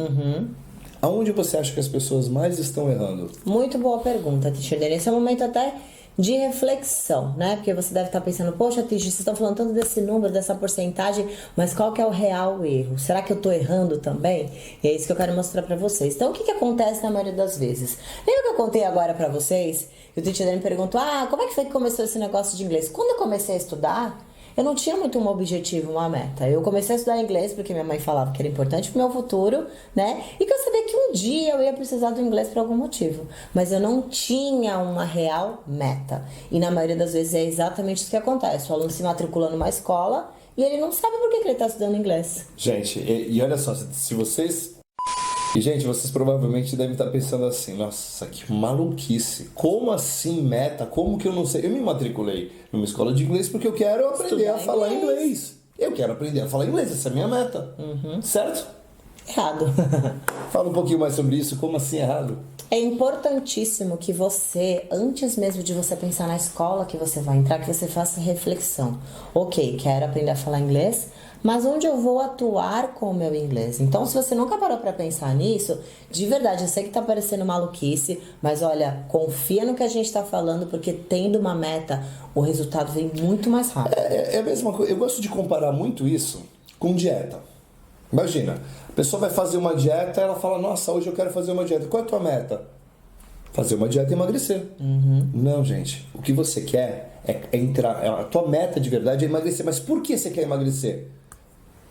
[SPEAKER 2] Aonde você acha que as pessoas mais estão errando?
[SPEAKER 1] Muito boa pergunta, Teacher Dani. Esse é um momento até de reflexão, né? Porque você deve estar pensando, poxa, Teacher, vocês estão falando tanto desse número, dessa porcentagem, mas qual que é o real erro? Será que eu estou errando também? E é isso que eu quero mostrar para vocês. Então, o que acontece na maioria das vezes? Lembra que eu contei agora para vocês? E o Teacher Dani perguntou, como é que foi que começou esse negócio de inglês? Quando eu comecei a estudar, eu não tinha muito um objetivo, uma meta. Eu comecei a estudar inglês porque minha mãe falava que era importante pro meu futuro, né? E que eu sabia que um dia eu ia precisar do inglês por algum motivo. Mas eu não tinha uma real meta. E na maioria das vezes é exatamente isso que acontece. O aluno se matricula numa escola e ele não sabe por que ele está estudando inglês.
[SPEAKER 2] Gente, e olha só, se vocês... E, gente, vocês provavelmente devem estar pensando assim, nossa, que maluquice. Como assim meta? Como que eu não sei? Eu me matriculei numa escola de inglês porque eu quero aprender a falar inglês. Eu quero aprender a falar inglês, essa é a minha meta. Certo?
[SPEAKER 1] Errado.
[SPEAKER 2] Fala um pouquinho mais sobre isso, como assim errado?
[SPEAKER 1] É importantíssimo que você, antes mesmo de você pensar na escola que você vai entrar, que você faça reflexão. Ok, quero aprender a falar inglês, mas onde eu vou atuar com o meu inglês? Então, se você nunca parou pra pensar nisso, de verdade, eu sei que tá parecendo maluquice, mas olha, confia no que a gente tá falando, porque tendo uma meta, o resultado vem muito mais rápido.
[SPEAKER 2] É a mesma coisa, eu gosto de comparar muito isso com dieta. Imagina, a pessoa vai fazer uma dieta, ela fala, nossa, hoje eu quero fazer uma dieta. Qual é a tua meta? Fazer uma dieta e emagrecer. Não, gente, o que você quer é entrar, a tua meta de verdade é emagrecer. Mas por que você quer emagrecer?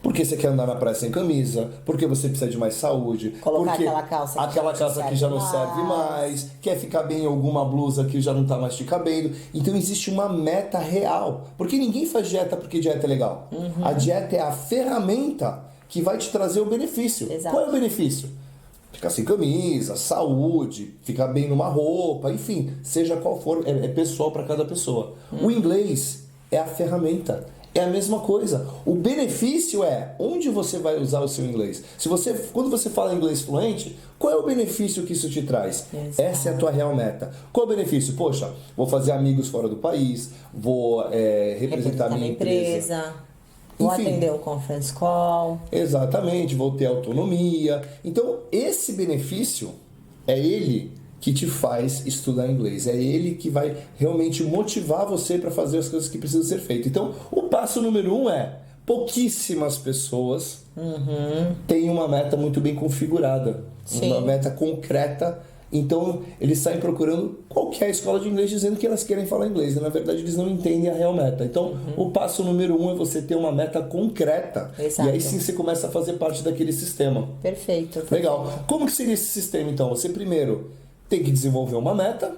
[SPEAKER 2] Porque você quer andar na praia sem camisa, porque você precisa de mais saúde,
[SPEAKER 1] Colocar
[SPEAKER 2] porque
[SPEAKER 1] aquela calça
[SPEAKER 2] que já não serve mais, quer ficar bem em alguma blusa que já não tá mais te cabendo. Então existe uma meta real, porque ninguém faz dieta porque dieta é legal. A dieta é a ferramenta que vai te trazer o benefício.
[SPEAKER 1] Exato.
[SPEAKER 2] Qual é o benefício? Ficar sem camisa, saúde, ficar bem numa roupa, enfim, seja qual for, é pessoal para cada pessoa. O inglês é a ferramenta. É a mesma coisa. O benefício é onde você vai usar o seu inglês. Quando você fala inglês fluente, qual é o benefício que isso te traz?
[SPEAKER 1] Exato.
[SPEAKER 2] Essa é a tua real meta. Qual é o benefício? Poxa, vou fazer amigos fora do país, vou representar minha empresa.
[SPEAKER 1] Vou
[SPEAKER 2] Enfim.
[SPEAKER 1] atender o conference call.
[SPEAKER 2] Exatamente, vou ter autonomia. Então, esse benefício é ele que te faz estudar inglês. É ele que vai realmente motivar você para fazer as coisas que precisam ser feitas. Então, o passo número 1 é: pouquíssimas pessoas têm uma meta muito bem configurada.
[SPEAKER 1] Sim.
[SPEAKER 2] Uma meta concreta. Então, eles saem procurando qualquer escola de inglês dizendo que elas querem falar inglês. E, na verdade, eles não entendem a real meta. Então, o passo número 1 é você ter uma meta concreta.
[SPEAKER 1] Exato.
[SPEAKER 2] E aí sim você começa a fazer parte daquele sistema.
[SPEAKER 1] Perfeito.
[SPEAKER 2] Legal. Como que seria esse sistema, então? Você primeiro tem que desenvolver uma meta,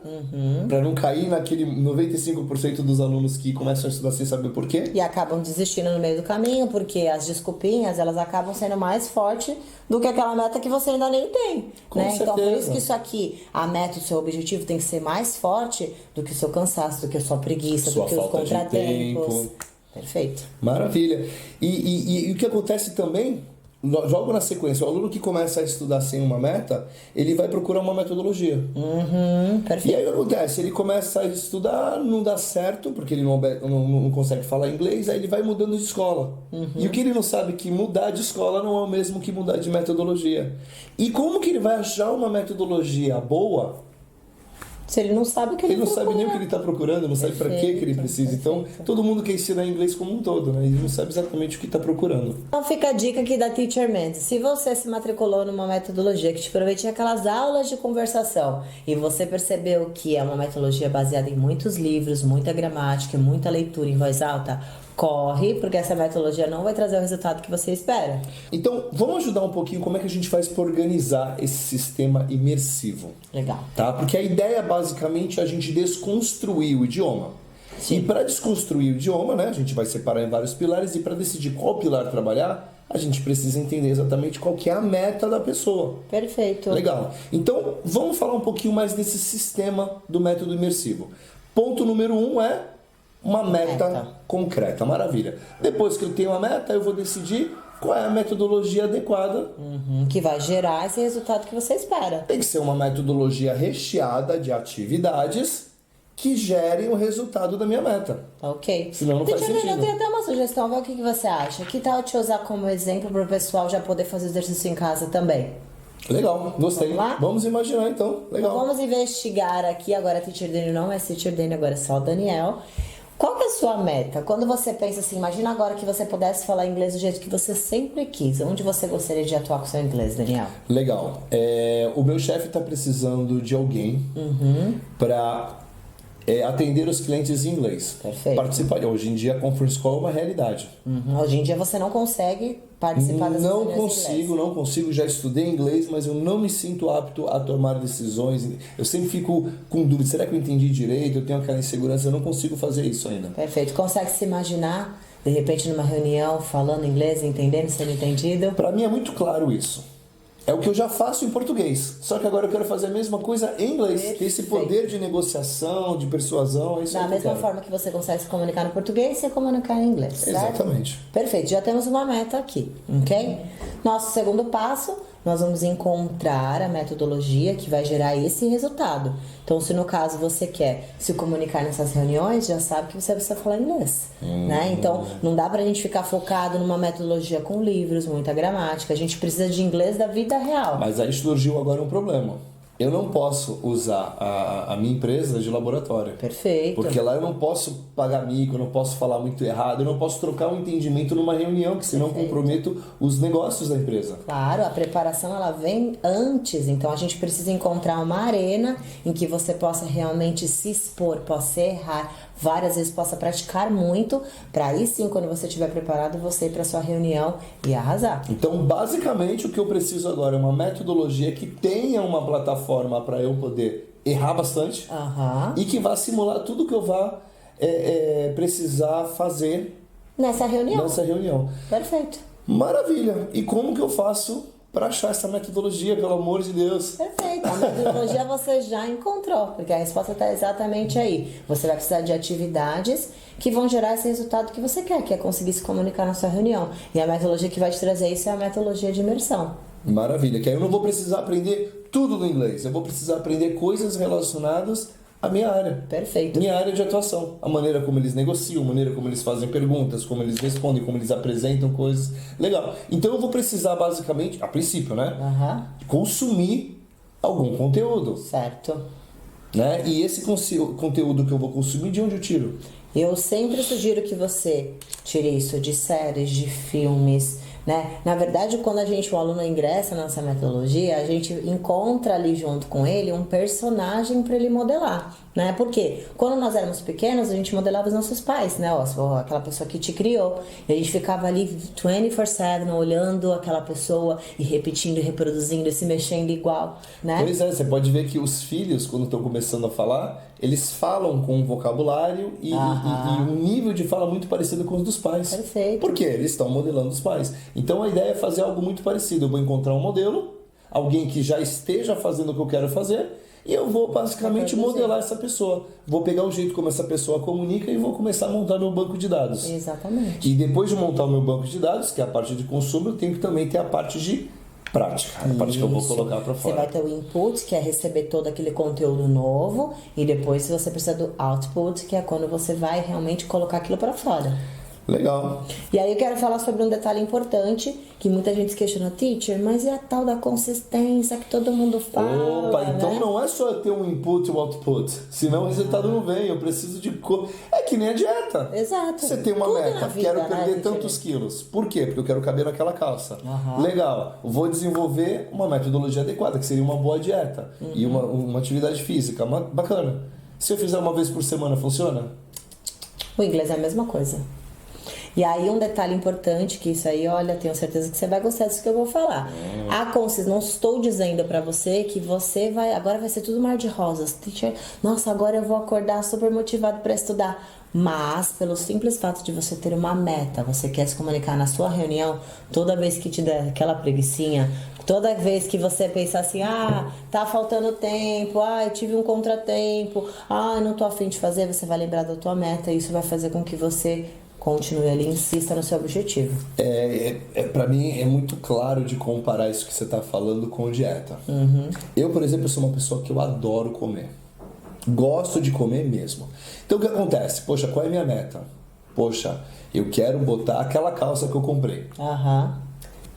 [SPEAKER 2] para não cair naquele 95% dos alunos que começam a estudar sem saber por quê.
[SPEAKER 1] E acabam desistindo no meio do caminho, porque as desculpinhas, elas acabam sendo mais fortes do que aquela meta que você ainda nem tem.
[SPEAKER 2] Com
[SPEAKER 1] né?
[SPEAKER 2] certeza.
[SPEAKER 1] Então, por isso que isso aqui, a meta, o seu objetivo tem que ser mais forte do que o seu cansaço, do que a sua preguiça,
[SPEAKER 2] Sua
[SPEAKER 1] do que os
[SPEAKER 2] falta de
[SPEAKER 1] contratempos.
[SPEAKER 2] tempo.
[SPEAKER 1] Perfeito.
[SPEAKER 2] Maravilha. E o que acontece também, logo na sequência, o aluno que começa a estudar sem uma meta, ele vai procurar uma metodologia. E
[SPEAKER 1] Perfeito.
[SPEAKER 2] aí o que acontece? Ele começa a estudar, não dá certo, porque ele não consegue falar inglês, aí ele vai mudando de escola. E o que ele não sabe é que mudar de escola não é o mesmo que mudar de metodologia. E como que ele vai achar uma metodologia boa
[SPEAKER 1] Se ele não sabe o que ele
[SPEAKER 2] Ele não sabe nem o que ele está procurando, não sabe para que ele precisa. Então, todo mundo quer ensinar inglês como um todo, né? Ele não sabe exatamente o que está procurando.
[SPEAKER 1] Então fica a dica aqui da Teacher Mendes. Se você se matriculou numa metodologia que te prometia aquelas aulas de conversação e você percebeu que é uma metodologia baseada em muitos livros, muita gramática, muita leitura em voz alta, corre, porque essa metodologia não vai trazer o resultado que você espera.
[SPEAKER 2] Então, vamos ajudar um pouquinho como é que a gente faz para organizar esse sistema imersivo.
[SPEAKER 1] Legal.
[SPEAKER 2] Tá? Porque a ideia basicamente é a gente desconstruir o idioma. Sim. E para desconstruir o idioma, né, a gente vai separar em vários pilares, e para decidir qual pilar trabalhar, a gente precisa entender exatamente qual que é a meta da pessoa.
[SPEAKER 1] Perfeito.
[SPEAKER 2] Legal. Então, vamos falar um pouquinho mais desse sistema do método imersivo. Ponto número 1 é uma meta concreta. Maravilha. Depois que eu tenho a meta, eu vou decidir qual é a metodologia adequada.
[SPEAKER 1] Que vai gerar esse resultado que você espera.
[SPEAKER 2] Tem que ser uma metodologia recheada de atividades que gerem o resultado da minha meta.
[SPEAKER 1] Ok.
[SPEAKER 2] Senão não faz sentido.
[SPEAKER 1] Eu tenho até uma sugestão, vê o que você acha. Que tal te usar como exemplo para o pessoal já poder fazer exercício em casa também?
[SPEAKER 2] Legal, gostei.
[SPEAKER 1] Vamos lá?
[SPEAKER 2] Vamos imaginar então. Legal.
[SPEAKER 1] Então, vamos investigar aqui. Agora a Teacher Dani não é Teacher Dani, agora é só o Daniel. Qual que é a sua meta? Quando você pensa assim, imagina agora que você pudesse falar inglês do jeito que você sempre quis. Onde você gostaria de atuar com o seu inglês, Daniel?
[SPEAKER 2] Legal. O meu chefe está precisando de alguém para atender os clientes em inglês.
[SPEAKER 1] Perfeito.
[SPEAKER 2] Participar. Hoje em dia a conference call é uma realidade.
[SPEAKER 1] Hoje em dia você não consegue participar das
[SPEAKER 2] Não
[SPEAKER 1] reuniões em inglês.
[SPEAKER 2] não consigo. Já estudei inglês, mas eu não me sinto apto a tomar decisões. Eu sempre fico com dúvida. Será que eu entendi direito? Eu tenho aquela insegurança. Eu não consigo fazer isso ainda.
[SPEAKER 1] Perfeito. Consegue se imaginar, de repente, numa reunião, falando inglês, entendendo, sendo entendido?
[SPEAKER 2] Para mim é muito claro isso. É o que eu já faço em português. Só que agora eu quero fazer a mesma coisa em inglês. Ter esse poder de negociação, de persuasão. É isso
[SPEAKER 1] Da
[SPEAKER 2] que eu
[SPEAKER 1] mesma
[SPEAKER 2] quero.
[SPEAKER 1] forma que você consegue se comunicar no português, você comunicar em inglês, certo?
[SPEAKER 2] Exatamente.
[SPEAKER 1] Perfeito, já temos uma meta aqui, ok? Nosso segundo passo, nós vamos encontrar a metodologia que vai gerar esse resultado. Então, se no caso você quer se comunicar nessas reuniões, já sabe que você precisa falar inglês, né? Então, não dá pra gente ficar focado numa metodologia com livros, muita gramática. A gente precisa de inglês da vida real.
[SPEAKER 2] Mas aí surgiu agora um problema. Eu não posso usar a minha empresa de laboratório.
[SPEAKER 1] Perfeito.
[SPEAKER 2] Porque lá eu não posso pagar mico, eu não posso falar muito errado, eu não posso trocar um entendimento numa reunião, que senão comprometo os negócios da empresa.
[SPEAKER 1] Claro, a preparação ela vem antes, então a gente precisa encontrar uma arena em que você possa realmente se expor, possa errar, várias vezes possa praticar muito, para aí sim, quando você estiver preparado, você ir para sua reunião e arrasar.
[SPEAKER 2] Então, basicamente, o que eu preciso agora é uma metodologia que tenha uma plataforma para eu poder errar bastante e que vá simular tudo que eu vá precisar fazer
[SPEAKER 1] Nessa
[SPEAKER 2] reunião.
[SPEAKER 1] Perfeito.
[SPEAKER 2] Maravilha! E como que eu faço para achar essa metodologia, pelo amor de Deus?
[SPEAKER 1] Perfeito. A metodologia você já encontrou, porque a resposta está exatamente aí. Você vai precisar de atividades que vão gerar esse resultado que você quer, que é conseguir se comunicar na sua reunião. E a metodologia que vai te trazer isso é a metodologia de imersão.
[SPEAKER 2] Maravilha, que aí eu não vou precisar aprender tudo no inglês, eu vou precisar aprender coisas relacionadas à minha área.
[SPEAKER 1] Perfeito.
[SPEAKER 2] Minha área de atuação. A maneira como eles negociam, a maneira como eles fazem perguntas, como eles respondem, como eles apresentam coisas. Legal. Então eu vou precisar basicamente, a princípio, né? Consumir algum conteúdo.
[SPEAKER 1] Certo.
[SPEAKER 2] Né? E esse conteúdo que eu vou consumir, de onde eu tiro?
[SPEAKER 1] Eu sempre sugiro que você tire isso de séries, de filmes, né? Na verdade, quando o aluno ingressa nessa metodologia, a gente encontra ali junto com ele um personagem para ele modelar, né? Porque quando nós éramos pequenos, a gente modelava os nossos pais, né? Aquela pessoa que te criou. E a gente ficava ali 24/7 olhando aquela pessoa e repetindo e reproduzindo e se mexendo igual, né?
[SPEAKER 2] Pois é, você pode ver que os filhos, quando estão começando a falar, eles falam com um vocabulário e um nível de fala muito parecido com os dos pais.
[SPEAKER 1] Perfeito.
[SPEAKER 2] Por quê? Eles estão modelando os pais. Então a ideia é fazer algo muito parecido. Eu vou encontrar um modelo, alguém que já esteja fazendo o que eu quero fazer, e eu vou basicamente modelar essa pessoa. Vou pegar o jeito como essa pessoa comunica e vou começar a montar meu banco de dados.
[SPEAKER 1] Exatamente.
[SPEAKER 2] E depois de montar o meu banco de dados, que é a parte de consumo, eu tenho que também ter a parte de prática. A parte que eu vou colocar para fora.
[SPEAKER 1] Você vai ter o input, que é receber todo aquele conteúdo novo, e depois você precisa do output, que é quando você vai realmente colocar aquilo para fora.
[SPEAKER 2] Legal.
[SPEAKER 1] E aí eu quero falar sobre um detalhe importante, que muita gente se questiona, teacher, mas é a tal da consistência que todo mundo fala,
[SPEAKER 2] Opa, então
[SPEAKER 1] né?
[SPEAKER 2] não é só ter um input e um output, senão o resultado não vem, eu preciso de... É que nem a dieta.
[SPEAKER 1] Exato.
[SPEAKER 2] Você tem uma
[SPEAKER 1] Tudo
[SPEAKER 2] meta,
[SPEAKER 1] na vida,
[SPEAKER 2] quero perder
[SPEAKER 1] né,
[SPEAKER 2] tantos
[SPEAKER 1] teacher?
[SPEAKER 2] quilos. Por quê? Porque eu quero caber naquela calça.
[SPEAKER 1] Aham.
[SPEAKER 2] Legal, vou desenvolver uma metodologia adequada, que seria uma boa dieta e uma atividade física bacana. Se eu fizer uma vez por semana, funciona?
[SPEAKER 1] O inglês é a mesma coisa. E aí um detalhe importante, que isso aí, olha, tenho certeza que você vai gostar disso que eu vou falar. Não estou dizendo pra você que você vai, agora vai ser tudo mar de rosas. Teacher, nossa, agora eu vou acordar super motivado pra estudar. Mas, pelo simples fato de você ter uma meta, você quer se comunicar na sua reunião, toda vez que te der aquela preguicinha, toda vez que você pensar assim, tá faltando tempo, eu tive um contratempo, não tô afim de fazer, você vai lembrar da tua meta e isso vai fazer com que você continue ali, insista no seu objetivo.
[SPEAKER 2] Pra mim é muito claro de comparar isso que você tá falando com dieta. Eu, por exemplo, sou uma pessoa que eu adoro comer. Gosto de comer mesmo. Então o que acontece? Poxa, qual é a minha meta? Poxa, eu quero botar aquela calça que eu comprei.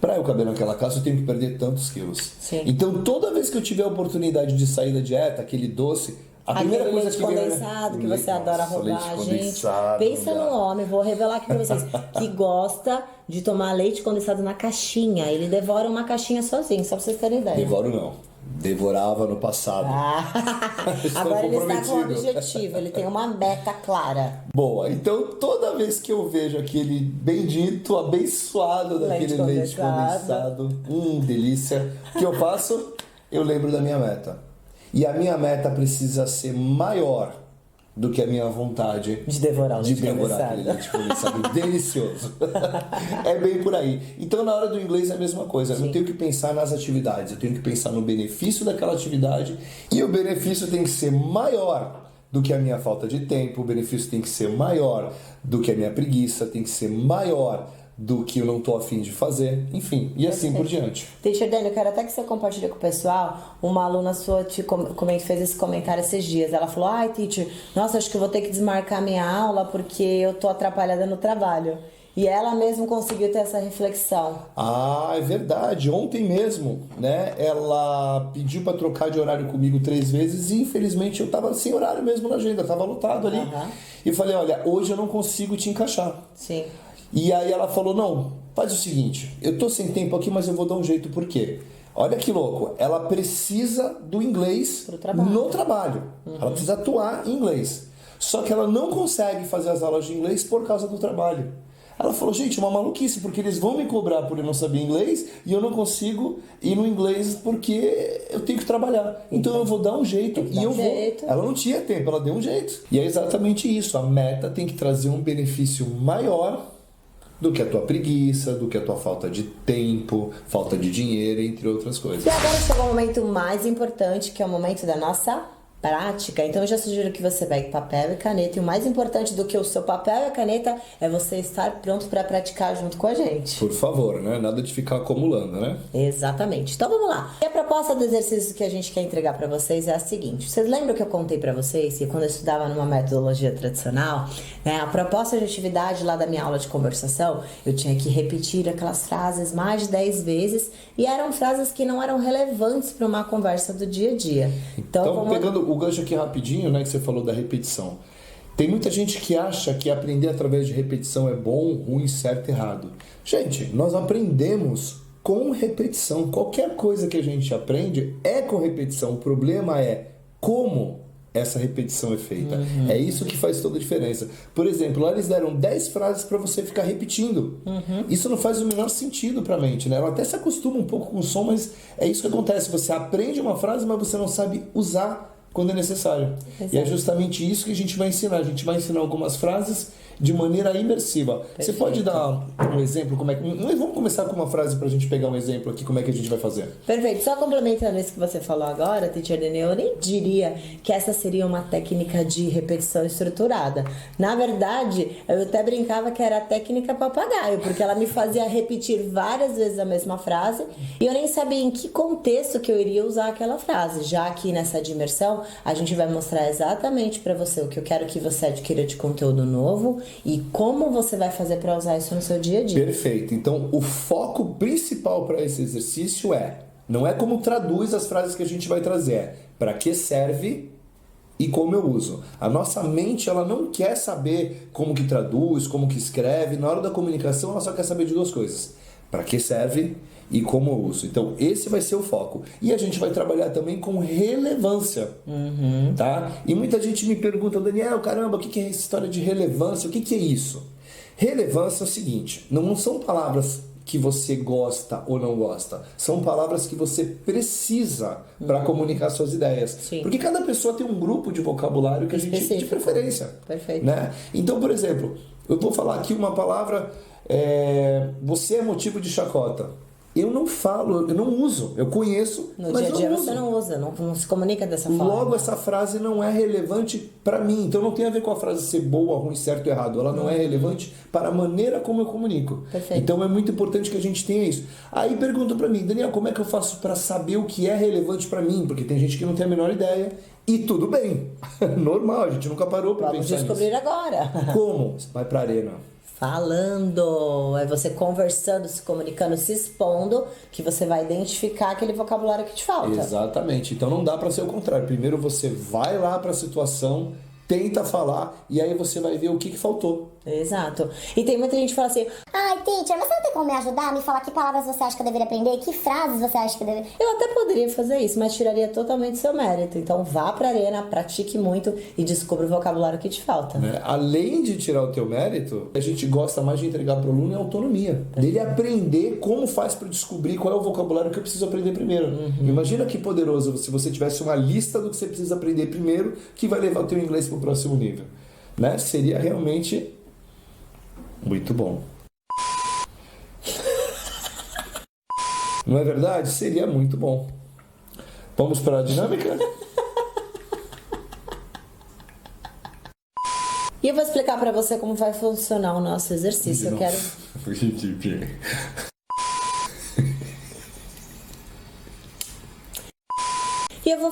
[SPEAKER 2] Pra eu caber naquela calça, eu tenho que perder tantos quilos.
[SPEAKER 1] Sim.
[SPEAKER 2] Então toda vez que eu tiver a oportunidade de sair da dieta, aquele doce, a primeira
[SPEAKER 1] Aquele
[SPEAKER 2] coisa
[SPEAKER 1] leite
[SPEAKER 2] que vem...
[SPEAKER 1] condensado que você adora roubar,
[SPEAKER 2] leite
[SPEAKER 1] gente.
[SPEAKER 2] condensado,
[SPEAKER 1] Pensa
[SPEAKER 2] não
[SPEAKER 1] no
[SPEAKER 2] dá.
[SPEAKER 1] homem, vou revelar aqui pra vocês, que gosta de tomar leite condensado na caixinha. Ele devora uma caixinha sozinho, só pra vocês terem ideia.
[SPEAKER 2] Devoro não. Devorava no passado. Estou
[SPEAKER 1] Agora ele está com um
[SPEAKER 2] comprometido.
[SPEAKER 1] objetivo, ele tem uma meta clara.
[SPEAKER 2] Boa, então toda vez que eu vejo aquele bendito, abençoado daquele leite condensado, delícia, o que eu faço? Eu lembro da minha meta. E a minha meta precisa ser maior do que a minha vontade
[SPEAKER 1] De devorar o
[SPEAKER 2] de
[SPEAKER 1] leite
[SPEAKER 2] devorar
[SPEAKER 1] condensado.
[SPEAKER 2] aquele leite condensado delicioso. É bem por aí. Então, na hora do inglês é a mesma coisa. Eu não tenho que pensar nas atividades, eu tenho que pensar no benefício daquela atividade e o benefício tem que ser maior do que a minha falta de tempo, o benefício tem que ser maior do que a minha preguiça, tem que ser maior do que eu não tô afim de fazer, enfim, e assim por diante.
[SPEAKER 1] Teacher Dani, eu quero até que você compartilhe com o pessoal. Uma aluna sua fez esse comentário esses dias. Ela falou, teacher, nossa, acho que eu vou ter que desmarcar minha aula porque eu tô atrapalhada no trabalho. E ela mesma conseguiu ter essa reflexão.
[SPEAKER 2] É verdade. Ontem mesmo, né, ela pediu para trocar de horário comigo 3 vezes e infelizmente eu tava sem horário mesmo na agenda, tava lotado ali. E eu falei, olha, hoje eu não consigo te encaixar.
[SPEAKER 1] Sim.
[SPEAKER 2] E aí ela falou, não, faz o seguinte, eu tô sem tempo aqui, mas eu vou dar um jeito, por quê? Olha que louco, ela precisa do inglês no trabalho. Ela precisa atuar em inglês. Só que ela não consegue fazer as aulas de inglês por causa do trabalho. Ela falou, gente, uma maluquice, porque eles vão me cobrar por eu não saber inglês e eu não consigo ir no inglês porque eu tenho que trabalhar. Então eu vou dar um jeito e eu vou. Ela não tinha tempo, ela deu um jeito. E é exatamente isso, a meta tem que trazer um benefício maior do que a tua preguiça, do que a tua falta de tempo, falta de dinheiro, entre outras coisas.
[SPEAKER 1] E agora chegou o momento mais importante, que é o momento da nossa prática. Então eu já sugiro que você pegue papel e caneta. E o mais importante do que o seu papel e a caneta é você estar pronto para praticar junto com a gente.
[SPEAKER 2] Por favor, né? Nada de ficar acumulando, né?
[SPEAKER 1] Exatamente. Então vamos lá. E a proposta do exercício que a gente quer entregar para vocês é a seguinte. Vocês lembram que eu contei para vocês que quando eu estudava numa metodologia tradicional, né, a proposta de atividade lá da minha aula de conversação, eu tinha que repetir aquelas frases mais de 10 vezes e eram frases que não eram relevantes para uma conversa do dia a dia.
[SPEAKER 2] Então pegando o gancho aqui rapidinho, né, que você falou da repetição. Tem muita gente que acha que aprender através de repetição é bom, ruim, certo, errado. Gente, nós aprendemos com repetição. Qualquer coisa que a gente aprende é com repetição. O problema é como essa repetição é feita. É isso que faz toda a diferença. Por exemplo, lá eles deram 10 frases para você ficar repetindo. Isso não faz o menor sentido para a mente, né? Ela até se acostuma um pouco com o som, mas é isso que acontece. Você aprende uma frase, mas você não sabe usar quando é necessário.
[SPEAKER 1] Exato.
[SPEAKER 2] E é justamente isso que a gente vai ensinar. A gente vai ensinar algumas frases de maneira imersiva.
[SPEAKER 1] Perfeito.
[SPEAKER 2] Você pode dar um exemplo? Vamos começar com uma frase pra gente pegar um exemplo aqui, como é que a gente vai fazer?
[SPEAKER 1] Perfeito. Só complementando isso que você falou agora, Teacher Dani, eu nem diria que essa seria uma técnica de repetição estruturada. Na verdade, eu até brincava que era a técnica papagaio, porque ela me fazia repetir várias vezes a mesma frase e eu nem sabia em que contexto que eu iria usar aquela frase. Já aqui nessa de imersão, a gente vai mostrar exatamente para você o que eu quero que você adquira de conteúdo novo e como você vai fazer para usar isso no seu dia a dia.
[SPEAKER 2] Perfeito. Então, o foco principal para esse exercício não é como traduz as frases que a gente vai trazer, é para que serve e como eu uso. A nossa mente, ela não quer saber como que traduz, como que escreve. Na hora da comunicação, ela só quer saber de duas coisas: para que serve e como eu uso. Então, esse vai ser o foco. E a gente vai trabalhar também com relevância, tá? E muita gente me pergunta: Daniel, caramba, o que é essa história de relevância? O que é isso? Relevância é o seguinte: não são palavras que você gosta ou não gosta, são palavras que você precisa para comunicar suas ideias.
[SPEAKER 1] Sim.
[SPEAKER 2] Porque cada pessoa tem um grupo de vocabulário que a gente de preferência.
[SPEAKER 1] Perfeito.
[SPEAKER 2] Né? Então, por exemplo, eu vou falar aqui uma palavra, você é motivo de chacota. Eu não falo, eu não uso, eu conheço,
[SPEAKER 1] No
[SPEAKER 2] mas
[SPEAKER 1] dia a dia
[SPEAKER 2] não
[SPEAKER 1] você
[SPEAKER 2] uso.
[SPEAKER 1] não usa, não se comunica dessa forma.
[SPEAKER 2] Logo, essa frase não é relevante para mim. Então, não tem a ver com a frase ser boa, ruim, certo ou errado. Ela não é relevante para a maneira como eu comunico.
[SPEAKER 1] Perfeito.
[SPEAKER 2] Então, é muito importante que a gente tenha isso. Aí, perguntam para mim: Daniel, como é que eu faço para saber o que é relevante para mim? Porque tem gente que não tem a menor ideia. E tudo bem. Normal, a gente nunca parou para
[SPEAKER 1] Vamos
[SPEAKER 2] pensar
[SPEAKER 1] descobrir
[SPEAKER 2] nisso.
[SPEAKER 1] agora.
[SPEAKER 2] Como? Você vai para a arena.
[SPEAKER 1] Falando, é você conversando, se comunicando, se expondo, que você vai identificar aquele vocabulário que te falta.
[SPEAKER 2] Exatamente. Então não dá para ser o contrário. Primeiro você vai lá para a situação, tenta falar e aí você vai ver o que faltou.
[SPEAKER 1] Exato. E tem muita gente que fala assim:
[SPEAKER 4] Ai, teacher, você não tem como me ajudar? Me falar que palavras você acha que eu deveria aprender? Que frases você acha que eu deveria...
[SPEAKER 1] eu até poderia fazer isso, mas tiraria totalmente seu mérito. Então vá pra arena, pratique muito e descubra o vocabulário que te falta.
[SPEAKER 2] Né? Além de tirar o teu mérito, a gente gosta mais de entregar para o aluno é a autonomia. Dele aprender como faz para descobrir qual é o vocabulário que eu preciso aprender primeiro. Imagina que poderoso se você tivesse uma lista do que você precisa aprender primeiro, que vai levar o teu inglês para o próximo nível. Né? Seria realmente muito bom. Não é verdade? Seria muito bom. Vamos para a dinâmica?
[SPEAKER 1] E eu vou explicar pra você como vai funcionar o nosso exercício. Eu quero... E eu vou...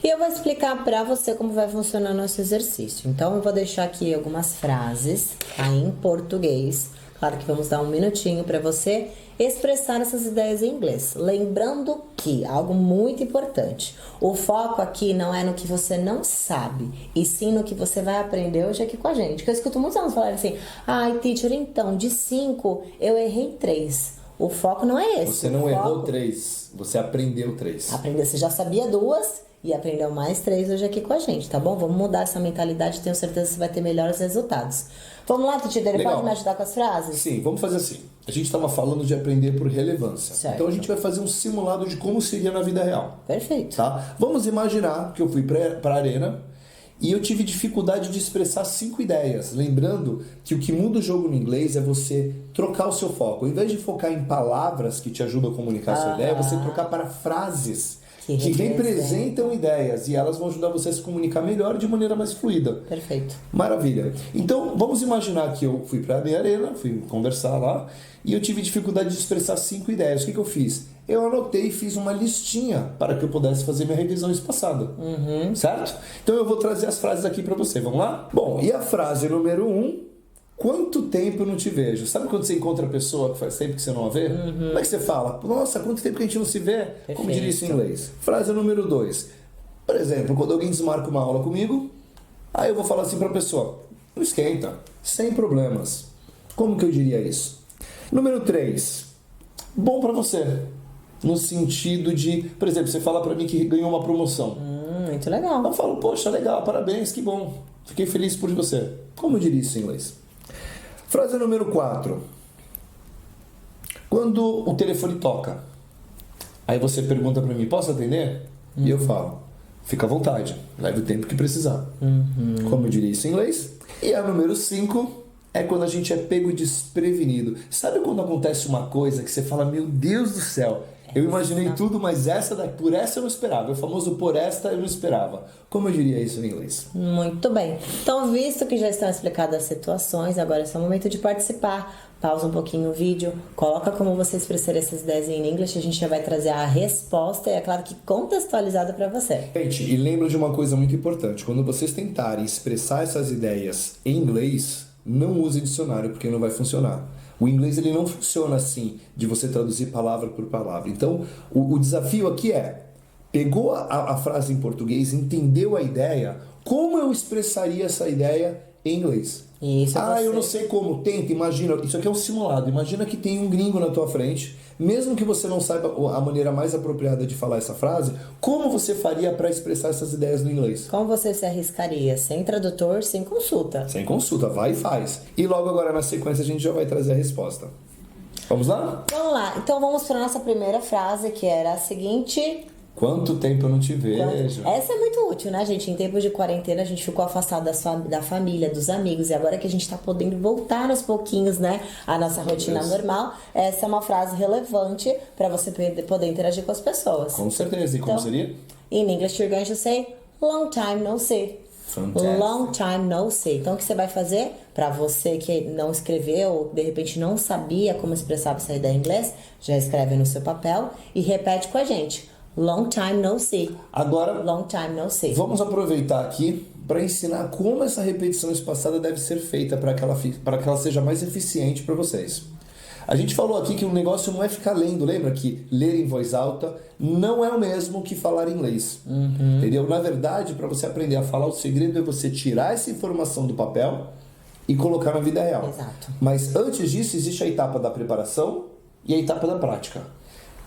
[SPEAKER 1] E eu vou explicar pra você como vai funcionar o nosso exercício. Então, eu vou deixar aqui algumas frases em português. Claro que vamos dar um minutinho pra você expressar essas ideias em inglês. Lembrando que, algo muito importante, o foco aqui não é no que você não sabe, e sim no que você vai aprender hoje aqui com a gente. Porque eu escuto muitos alunos falarem assim: ai, teacher, então, de 5 eu errei 3. O foco não é esse.
[SPEAKER 2] Você não errou 3, você aprendeu 3.
[SPEAKER 1] Aprendeu, você já sabia 2 e aprendeu mais 3 hoje aqui com a gente, tá bom? Vamos mudar essa mentalidade, tenho certeza que você vai ter melhores resultados. Vamos lá, Titi, ele pode me ajudar com as frases?
[SPEAKER 2] Sim, vamos fazer assim. A gente estava falando de aprender por relevância.
[SPEAKER 1] Certo.
[SPEAKER 2] Então a gente vai fazer um simulado de como seria na vida real.
[SPEAKER 1] Perfeito.
[SPEAKER 2] Tá? Vamos imaginar que eu fui para a arena e eu tive dificuldade de expressar 5 ideias. Lembrando que o que muda o jogo no inglês é você trocar o seu foco. Ao invés de focar em palavras que te ajudam a comunicar a sua ideia, você trocar para frases que representam ideias e elas vão ajudar você a se comunicar melhor de maneira mais fluida.
[SPEAKER 1] Perfeito.
[SPEAKER 2] Maravilha. Então, vamos imaginar que eu fui para a minha arena, fui conversar lá e eu tive dificuldade de expressar 5 ideias. O que eu fiz? Eu anotei e fiz uma listinha para que eu pudesse fazer minha revisão espaçada. Certo? Então, eu vou trazer as frases aqui para você. Vamos lá? Bom, e a frase número 1... Quanto tempo eu não te vejo? Sabe quando você encontra a pessoa que faz tempo que você não a vê? Como é que você fala? Nossa, quanto tempo que a gente não se vê?
[SPEAKER 1] Perfeito.
[SPEAKER 2] Como diria isso em inglês? Frase número 2. Por exemplo, quando alguém desmarca uma aula comigo, aí eu vou falar assim para a pessoa: não esquenta, sem problemas. Como que eu diria isso? Número 3. Bom para você. No sentido de, por exemplo, você fala para mim que ganhou uma promoção.
[SPEAKER 1] Muito legal.
[SPEAKER 2] Eu falo: poxa, legal, parabéns, que bom. Fiquei feliz por você. Como eu diria isso em inglês? Frase número 4. Quando o telefone toca, aí você pergunta pra mim: posso atender? E eu falo: fica à vontade, leve o tempo que precisar. Como eu diria isso em inglês? E a número 5 é quando a gente é pego desprevenido. Sabe quando acontece uma coisa que você fala: meu Deus do céu, Eu imaginei tudo, mas por essa eu não esperava. O famoso por esta eu não esperava. Como eu diria isso em inglês?
[SPEAKER 1] Muito bem. Então, visto que já estão explicadas as situações, agora é só o momento de participar. Pausa um pouquinho o vídeo, coloca como você expressar essas ideias em inglês, a gente já vai trazer a resposta e é claro que contextualizada para você.
[SPEAKER 2] Gente, e lembra de uma coisa muito importante. Quando vocês tentarem expressar essas ideias em inglês, não use dicionário, porque não vai funcionar. O inglês ele não funciona assim, de você traduzir palavra por palavra. Então, o desafio aqui é, pegou a frase em português, entendeu a ideia, como eu expressaria essa ideia em inglês?
[SPEAKER 1] Isso,
[SPEAKER 2] eu não sei como. Tenta, imagina, isso aqui é um simulado. Imagina que tem um gringo na tua frente, mesmo que você não saiba a maneira mais apropriada de falar essa frase, como você faria para expressar essas ideias no inglês?
[SPEAKER 1] Como você se arriscaria? Sem tradutor, sem consulta.
[SPEAKER 2] Sem consulta, vai e faz. E logo agora na sequência a gente já vai trazer a resposta. Vamos lá?
[SPEAKER 1] Vamos lá, então vamos para a nossa primeira frase, que era a seguinte...
[SPEAKER 2] Quanto tempo eu não te vejo?
[SPEAKER 1] Essa é muito útil, né, gente? Em tempos de quarentena, a gente ficou afastado da família, dos amigos. E agora que a gente tá podendo voltar aos pouquinhos, né, a nossa rotina normal, essa é uma frase relevante para você poder interagir com as pessoas.
[SPEAKER 2] Com certeza. E como seria?
[SPEAKER 1] In English, you're going to say, long time no see.
[SPEAKER 2] Fantastic.
[SPEAKER 1] Long time no see. Então, o que você vai fazer? Para você que não escreveu ou de repente não sabia como expressar essa ideia em inglês, já escreve no seu papel e repete com a gente. Long time no see.
[SPEAKER 2] Agora,
[SPEAKER 1] long time no see.
[SPEAKER 2] Vamos aproveitar aqui para ensinar como essa repetição espaçada deve ser feita para que ela seja mais eficiente para vocês. A gente falou aqui que o negócio não é ficar lendo, lembra que ler em voz alta não é o mesmo que falar inglês. Entendeu? Na verdade, para você aprender a falar, o segredo é você tirar essa informação do papel e colocar na vida real.
[SPEAKER 1] Exato.
[SPEAKER 2] Mas antes disso, existe a etapa da preparação e a etapa da prática.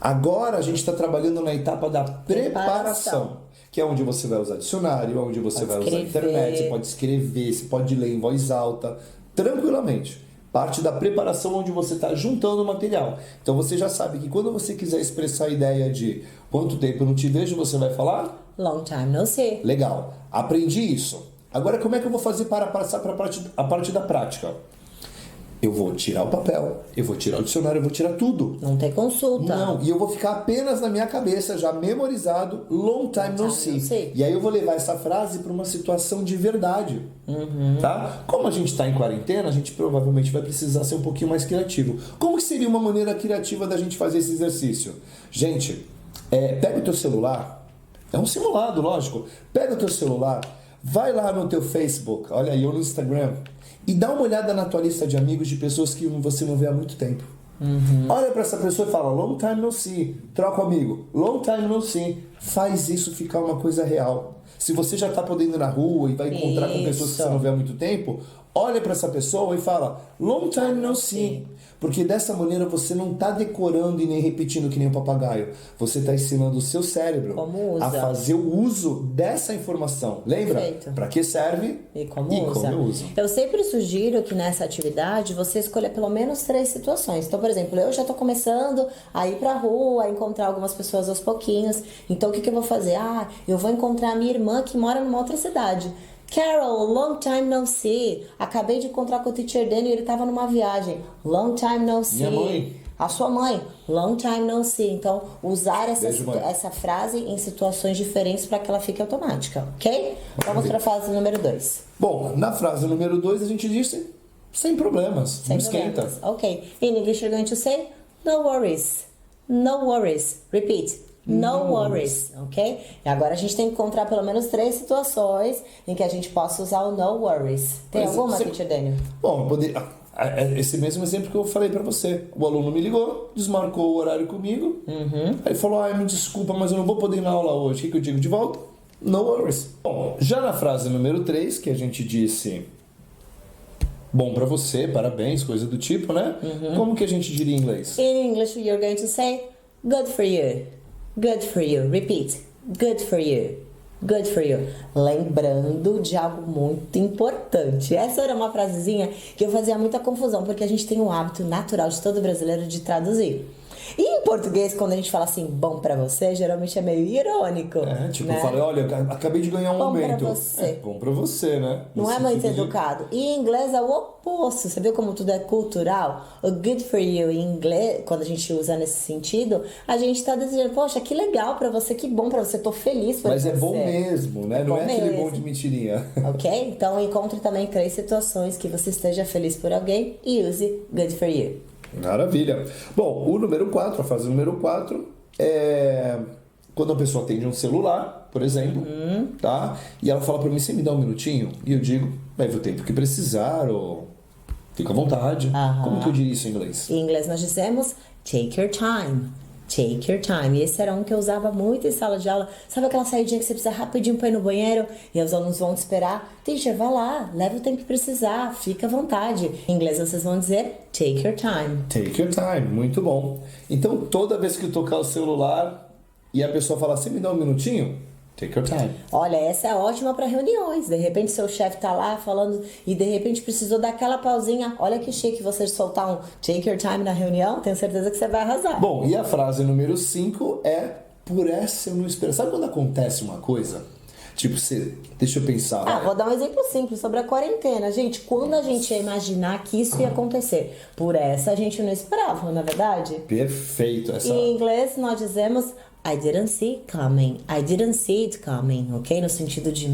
[SPEAKER 2] Agora a gente está trabalhando na etapa da preparação, que é onde você vai usar dicionário, onde você vai usar a internet, você pode escrever, você pode ler em voz alta, tranquilamente. Parte da preparação onde você está juntando o material. Então você já sabe que quando você quiser expressar a ideia de quanto tempo eu não te vejo, você vai falar?
[SPEAKER 1] Long time no see.
[SPEAKER 2] Legal, aprendi isso. Agora como é que eu vou fazer para passar para a parte da prática? Eu vou tirar o papel, eu vou tirar o dicionário, eu vou tirar tudo.
[SPEAKER 1] Não tem consulta.
[SPEAKER 2] Não, e eu vou ficar apenas na minha cabeça, já memorizado, long time no see. E aí eu vou levar essa frase para uma situação de verdade. Tá? Como a gente está em quarentena, a gente provavelmente vai precisar ser um pouquinho mais criativo. Como que seria uma maneira criativa da gente fazer esse exercício? Gente, pega o teu celular, é um simulado, lógico. Pega o teu celular, vai lá no teu Facebook, olha aí, ou no Instagram, e dá uma olhada na tua lista de amigos de pessoas que você não vê há muito tempo. Olha para essa pessoa e fala, long time no see. Troca o amigo, long time no see. Faz isso ficar uma coisa real. Se você já está podendo ir na rua e vai encontrar com pessoas que você não vê há muito tempo, olha para essa pessoa e fala, long time no see. Porque dessa maneira você não está decorando e nem repetindo que nem um papagaio. Você está ensinando o seu cérebro a fazer o uso dessa informação. Lembra? Para que serve
[SPEAKER 1] e como usa. Eu sempre sugiro que nessa atividade você escolha pelo menos 3 situações. Então, por exemplo, eu já estou começando a ir para a rua, a encontrar algumas pessoas aos pouquinhos. Então, o que eu vou fazer? Eu vou encontrar a minha irmã que mora numa outra cidade. Carol, long time no see. Acabei de encontrar com o Teacher Danny e ele estava numa viagem. Long time no see.
[SPEAKER 2] Minha mãe.
[SPEAKER 1] A sua mãe. Long time no see. Então, usar essa frase em situações diferentes para que ela fique automática, ok? Vamos para a frase número 2.
[SPEAKER 2] Bom, na frase número 2 a gente disse sem problemas, não esquenta.
[SPEAKER 1] Ok. In English you're going to say no worries. No worries. Repeat. No worries, ok? E agora a gente tem que encontrar pelo menos 3 situações em que a gente possa usar o no worries. Tem alguma, Teacher Daniel?
[SPEAKER 2] Bom, esse mesmo exemplo que eu falei pra você. O aluno me ligou, desmarcou o horário comigo, aí falou, me desculpa, mas eu não vou poder ir na aula hoje. O que eu digo de volta? No worries. Bom, já na frase número 3, que a gente disse... Bom pra você, parabéns, coisa do tipo, né? Como que a gente diria em inglês?
[SPEAKER 1] In English you're going to say good for you. Good for you. Repeat. Good for you. Good for you. Lembrando de algo muito importante. Essa era uma frasezinha que eu fazia muita confusão, porque a gente tem um hábito natural de todo brasileiro de traduzir. E em português, quando a gente fala assim, bom pra você, geralmente é meio irônico.
[SPEAKER 2] Tipo,
[SPEAKER 1] né?
[SPEAKER 2] eu falei, olha, eu acabei de ganhar um
[SPEAKER 1] Bom pra
[SPEAKER 2] aumento.
[SPEAKER 1] você.
[SPEAKER 2] Bom pra você, né?
[SPEAKER 1] Não é muito educado. E em inglês é o oposto. Você viu como tudo é cultural? O good for you em inglês, quando a gente usa nesse sentido, a gente tá desejando, poxa, que legal pra você, que bom pra você, tô feliz por
[SPEAKER 2] Mas
[SPEAKER 1] você.
[SPEAKER 2] é bom mesmo, né? Não
[SPEAKER 1] bom
[SPEAKER 2] é aquele
[SPEAKER 1] mesmo.
[SPEAKER 2] bom de mentirinha.
[SPEAKER 1] Ok? Então encontre também 3 situações que você esteja feliz por alguém e use good for you.
[SPEAKER 2] Maravilha. Bom, o número 4, a frase número 4 é quando a pessoa atende um celular, por exemplo, tá? E ela fala pra mim, você me dá um minutinho? E eu digo, leve o tempo que precisar, ou fica à vontade. Como que eu diria isso em inglês?
[SPEAKER 1] Em inglês nós dizemos take your time. Take your time. E esse era um que eu usava muito em sala de aula. Sabe aquela saidinha que você precisa rapidinho pra ir no banheiro e os alunos vão te esperar? Teacher, vai lá, leva o tempo que precisar, fica à vontade. Em inglês vocês vão dizer take your time.
[SPEAKER 2] Take your time, muito bom. Então, toda vez que eu tocar o celular e a pessoa falar, você me dá um minutinho? Take your time.
[SPEAKER 1] Olha, essa é ótima para reuniões. De repente seu chefe tá lá falando e de repente precisou dar aquela pausinha. Olha que chique você soltar um take your time na reunião. Tenho certeza que você vai arrasar.
[SPEAKER 2] Bom, e a frase número 5 é por essa eu não espero. Sabe quando acontece uma coisa? Tipo, você... Deixa eu pensar.
[SPEAKER 1] Ah, vou dar um exemplo simples sobre a quarentena. Gente, quando a gente ia imaginar que isso ia acontecer? Por essa a gente não esperava, não é verdade?
[SPEAKER 2] Perfeito. Essa...
[SPEAKER 1] Em inglês nós dizemos I didn't see it coming. I didn't see it coming, ok? No sentido de,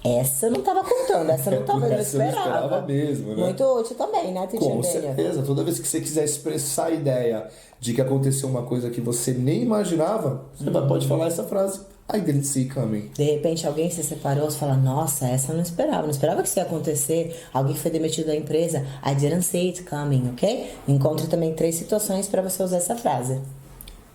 [SPEAKER 1] essa eu não tava contando, essa eu não tava, eu não
[SPEAKER 2] Essa eu não
[SPEAKER 1] esperava.
[SPEAKER 2] esperava mesmo, né?
[SPEAKER 1] Muito útil também, né, Teacher
[SPEAKER 2] Com
[SPEAKER 1] Daniel?
[SPEAKER 2] certeza. Toda vez que você quiser expressar a ideia de que aconteceu uma coisa que você nem imaginava, você pode falar essa frase. I didn't see it coming.
[SPEAKER 1] De repente alguém se separou, você fala, nossa, essa eu não esperava que isso ia acontecer. Alguém foi demitido da empresa. I didn't see it coming, ok? Encontre também 3 situações para você usar essa frase.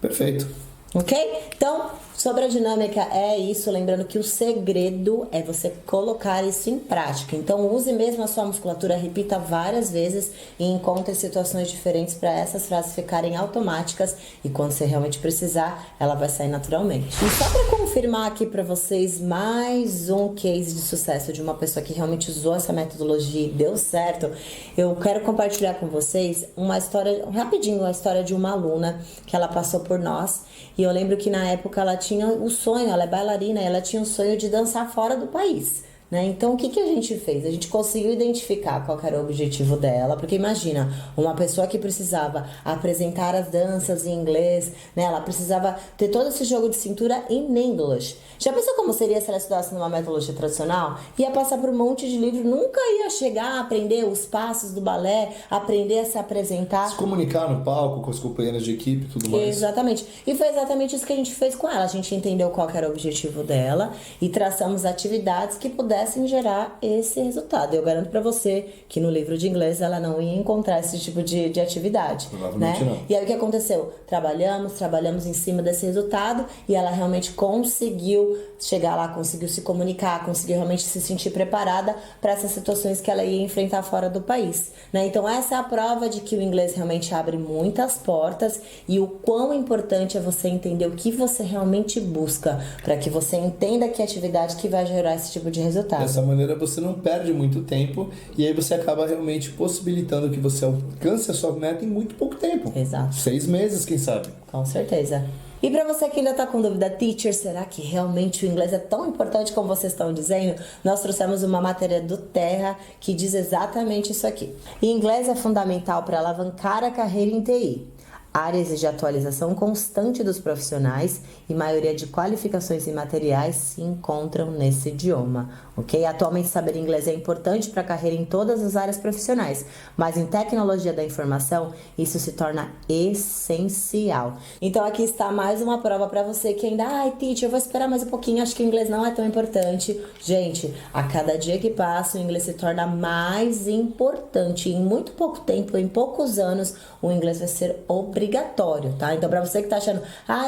[SPEAKER 2] Perfeito.
[SPEAKER 1] Ok? Então, sobre a dinâmica é isso, lembrando que o segredo é você colocar isso em prática. Então, use mesmo a sua musculatura, repita várias vezes e encontre situações diferentes para essas frases ficarem automáticas e quando você realmente precisar, ela vai sair naturalmente. E só para confirmar aqui para vocês mais um case de sucesso de uma pessoa que realmente usou essa metodologia e deu certo, eu quero compartilhar com vocês uma história, rapidinho, a história de uma aluna que ela passou por nós. E eu lembro que na época ela tinha o sonho, ela é bailarina, ela tinha o sonho de dançar fora do país, né? Então o que a gente fez? A gente conseguiu identificar qual era o objetivo dela, porque imagina, uma pessoa que precisava apresentar as danças em inglês, né? Ela precisava ter todo esse jogo de cintura in English. Já pensou como seria se ela estudasse numa metodologia tradicional? Ia passar por um monte de livro, nunca ia chegar a aprender os passos do balé, aprender a se apresentar.
[SPEAKER 2] Se comunicar no palco com as companheiras de equipe e tudo mais.
[SPEAKER 1] Exatamente. E foi exatamente isso que a gente fez com ela. A gente entendeu qual que era o objetivo dela e traçamos atividades que pudessem gerar esse resultado. Eu garanto pra você que no livro de inglês ela não ia encontrar esse tipo de atividade.
[SPEAKER 2] Provavelmente
[SPEAKER 1] né?
[SPEAKER 2] não.
[SPEAKER 1] E aí o que aconteceu? Trabalhamos em cima desse resultado e ela realmente conseguiu chegar lá, conseguiu se comunicar, conseguiu realmente se sentir preparada para essas situações que ela ia enfrentar fora do país, né? Então essa é a prova de que o inglês realmente abre muitas portas e o quão importante é você entender o que você realmente busca para que você entenda que atividade que vai gerar esse tipo de resultado.
[SPEAKER 2] Dessa maneira você não perde muito tempo e aí você acaba realmente possibilitando que você alcance a sua meta em muito pouco tempo.
[SPEAKER 1] Exato.
[SPEAKER 2] 6 meses, quem sabe?
[SPEAKER 1] Com certeza. E para você que ainda está com dúvida, teacher, será que realmente o inglês é tão importante como vocês estão dizendo? Nós trouxemos uma matéria do Terra que diz exatamente isso aqui. E inglês é fundamental para alavancar a carreira em TI. Áreas de atualização constante dos profissionais e maioria de qualificações e materiais se encontram nesse idioma, ok? Atualmente saber inglês é importante para a carreira em todas as áreas profissionais, mas em tecnologia da informação isso se torna essencial. Então aqui está mais uma prova para você que ainda, teacher, eu vou esperar mais um pouquinho, acho que o inglês não é tão importante. Gente, a cada dia que passa o inglês se torna mais importante. Em muito pouco tempo, em poucos anos, o inglês vai ser obrigatório, tá? Então para você que tá achando,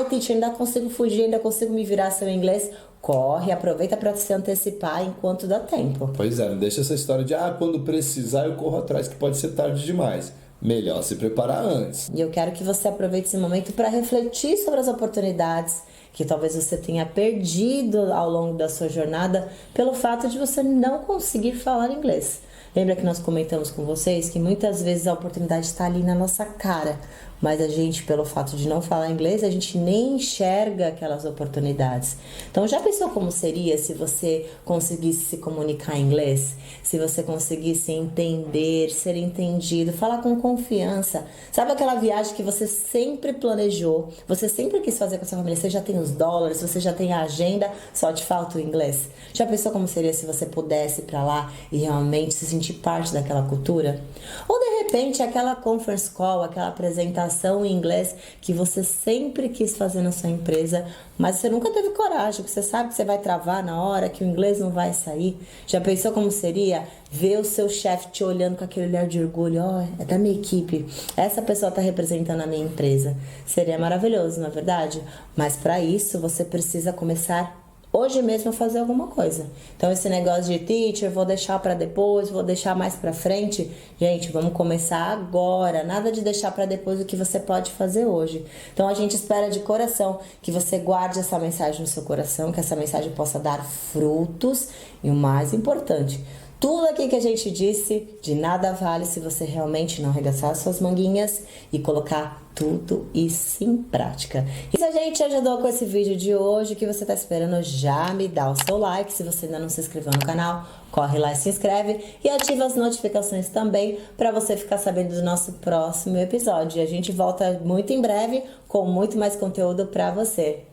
[SPEAKER 1] teacher, ainda consigo fugir, ainda consigo me virar sem o inglês, corre, aproveita para se antecipar enquanto dá tempo.
[SPEAKER 2] Pois é, não deixa essa história de quando precisar eu corro atrás, que pode ser tarde demais. Melhor se preparar antes.
[SPEAKER 1] E eu quero que você aproveite esse momento para refletir sobre as oportunidades que talvez você tenha perdido ao longo da sua jornada pelo fato de você não conseguir falar inglês. Lembra que nós comentamos com vocês que muitas vezes a oportunidade está ali na nossa cara, mas a gente, pelo fato de não falar inglês, a gente nem enxerga aquelas oportunidades. Então, já pensou como seria se você conseguisse se comunicar em inglês? Se você conseguisse entender, ser entendido, falar com confiança? Sabe aquela viagem que você sempre planejou, você sempre quis fazer com a sua família? Você já tem os dólares, você já tem a agenda, só te falta o inglês. Já pensou como seria se você pudesse ir pra lá e realmente se sentir parte daquela cultura? Ou de repente aquela conference call, aquela apresentação em inglês que você sempre quis fazer na sua empresa, mas você nunca teve coragem, porque você sabe que você vai travar na hora, que o inglês não vai sair. Já pensou como seria ver o seu chefe te olhando com aquele olhar de orgulho? Ó, é da minha equipe, essa pessoa está representando a minha empresa. Seria maravilhoso, não é verdade? Mas para isso você precisa começar hoje mesmo a fazer alguma coisa. Então esse negócio de teacher, vou deixar para depois, vou deixar mais para frente, gente, vamos começar agora. Nada de deixar para depois o que você pode fazer hoje. Então a gente espera de coração que você guarde essa mensagem no seu coração, que essa mensagem possa dar frutos e o mais importante, tudo aqui que a gente disse de nada vale se você realmente não arregaçar suas manguinhas e colocar tudo isso em prática. E se a gente ajudou com esse vídeo de hoje, o que você está esperando? Já me dá o seu like. Se você ainda não se inscreveu no canal, corre lá e se inscreve e ativa as notificações também para você ficar sabendo do nosso próximo episódio. E a gente volta muito em breve com muito mais conteúdo para você.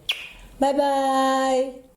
[SPEAKER 1] Bye, bye!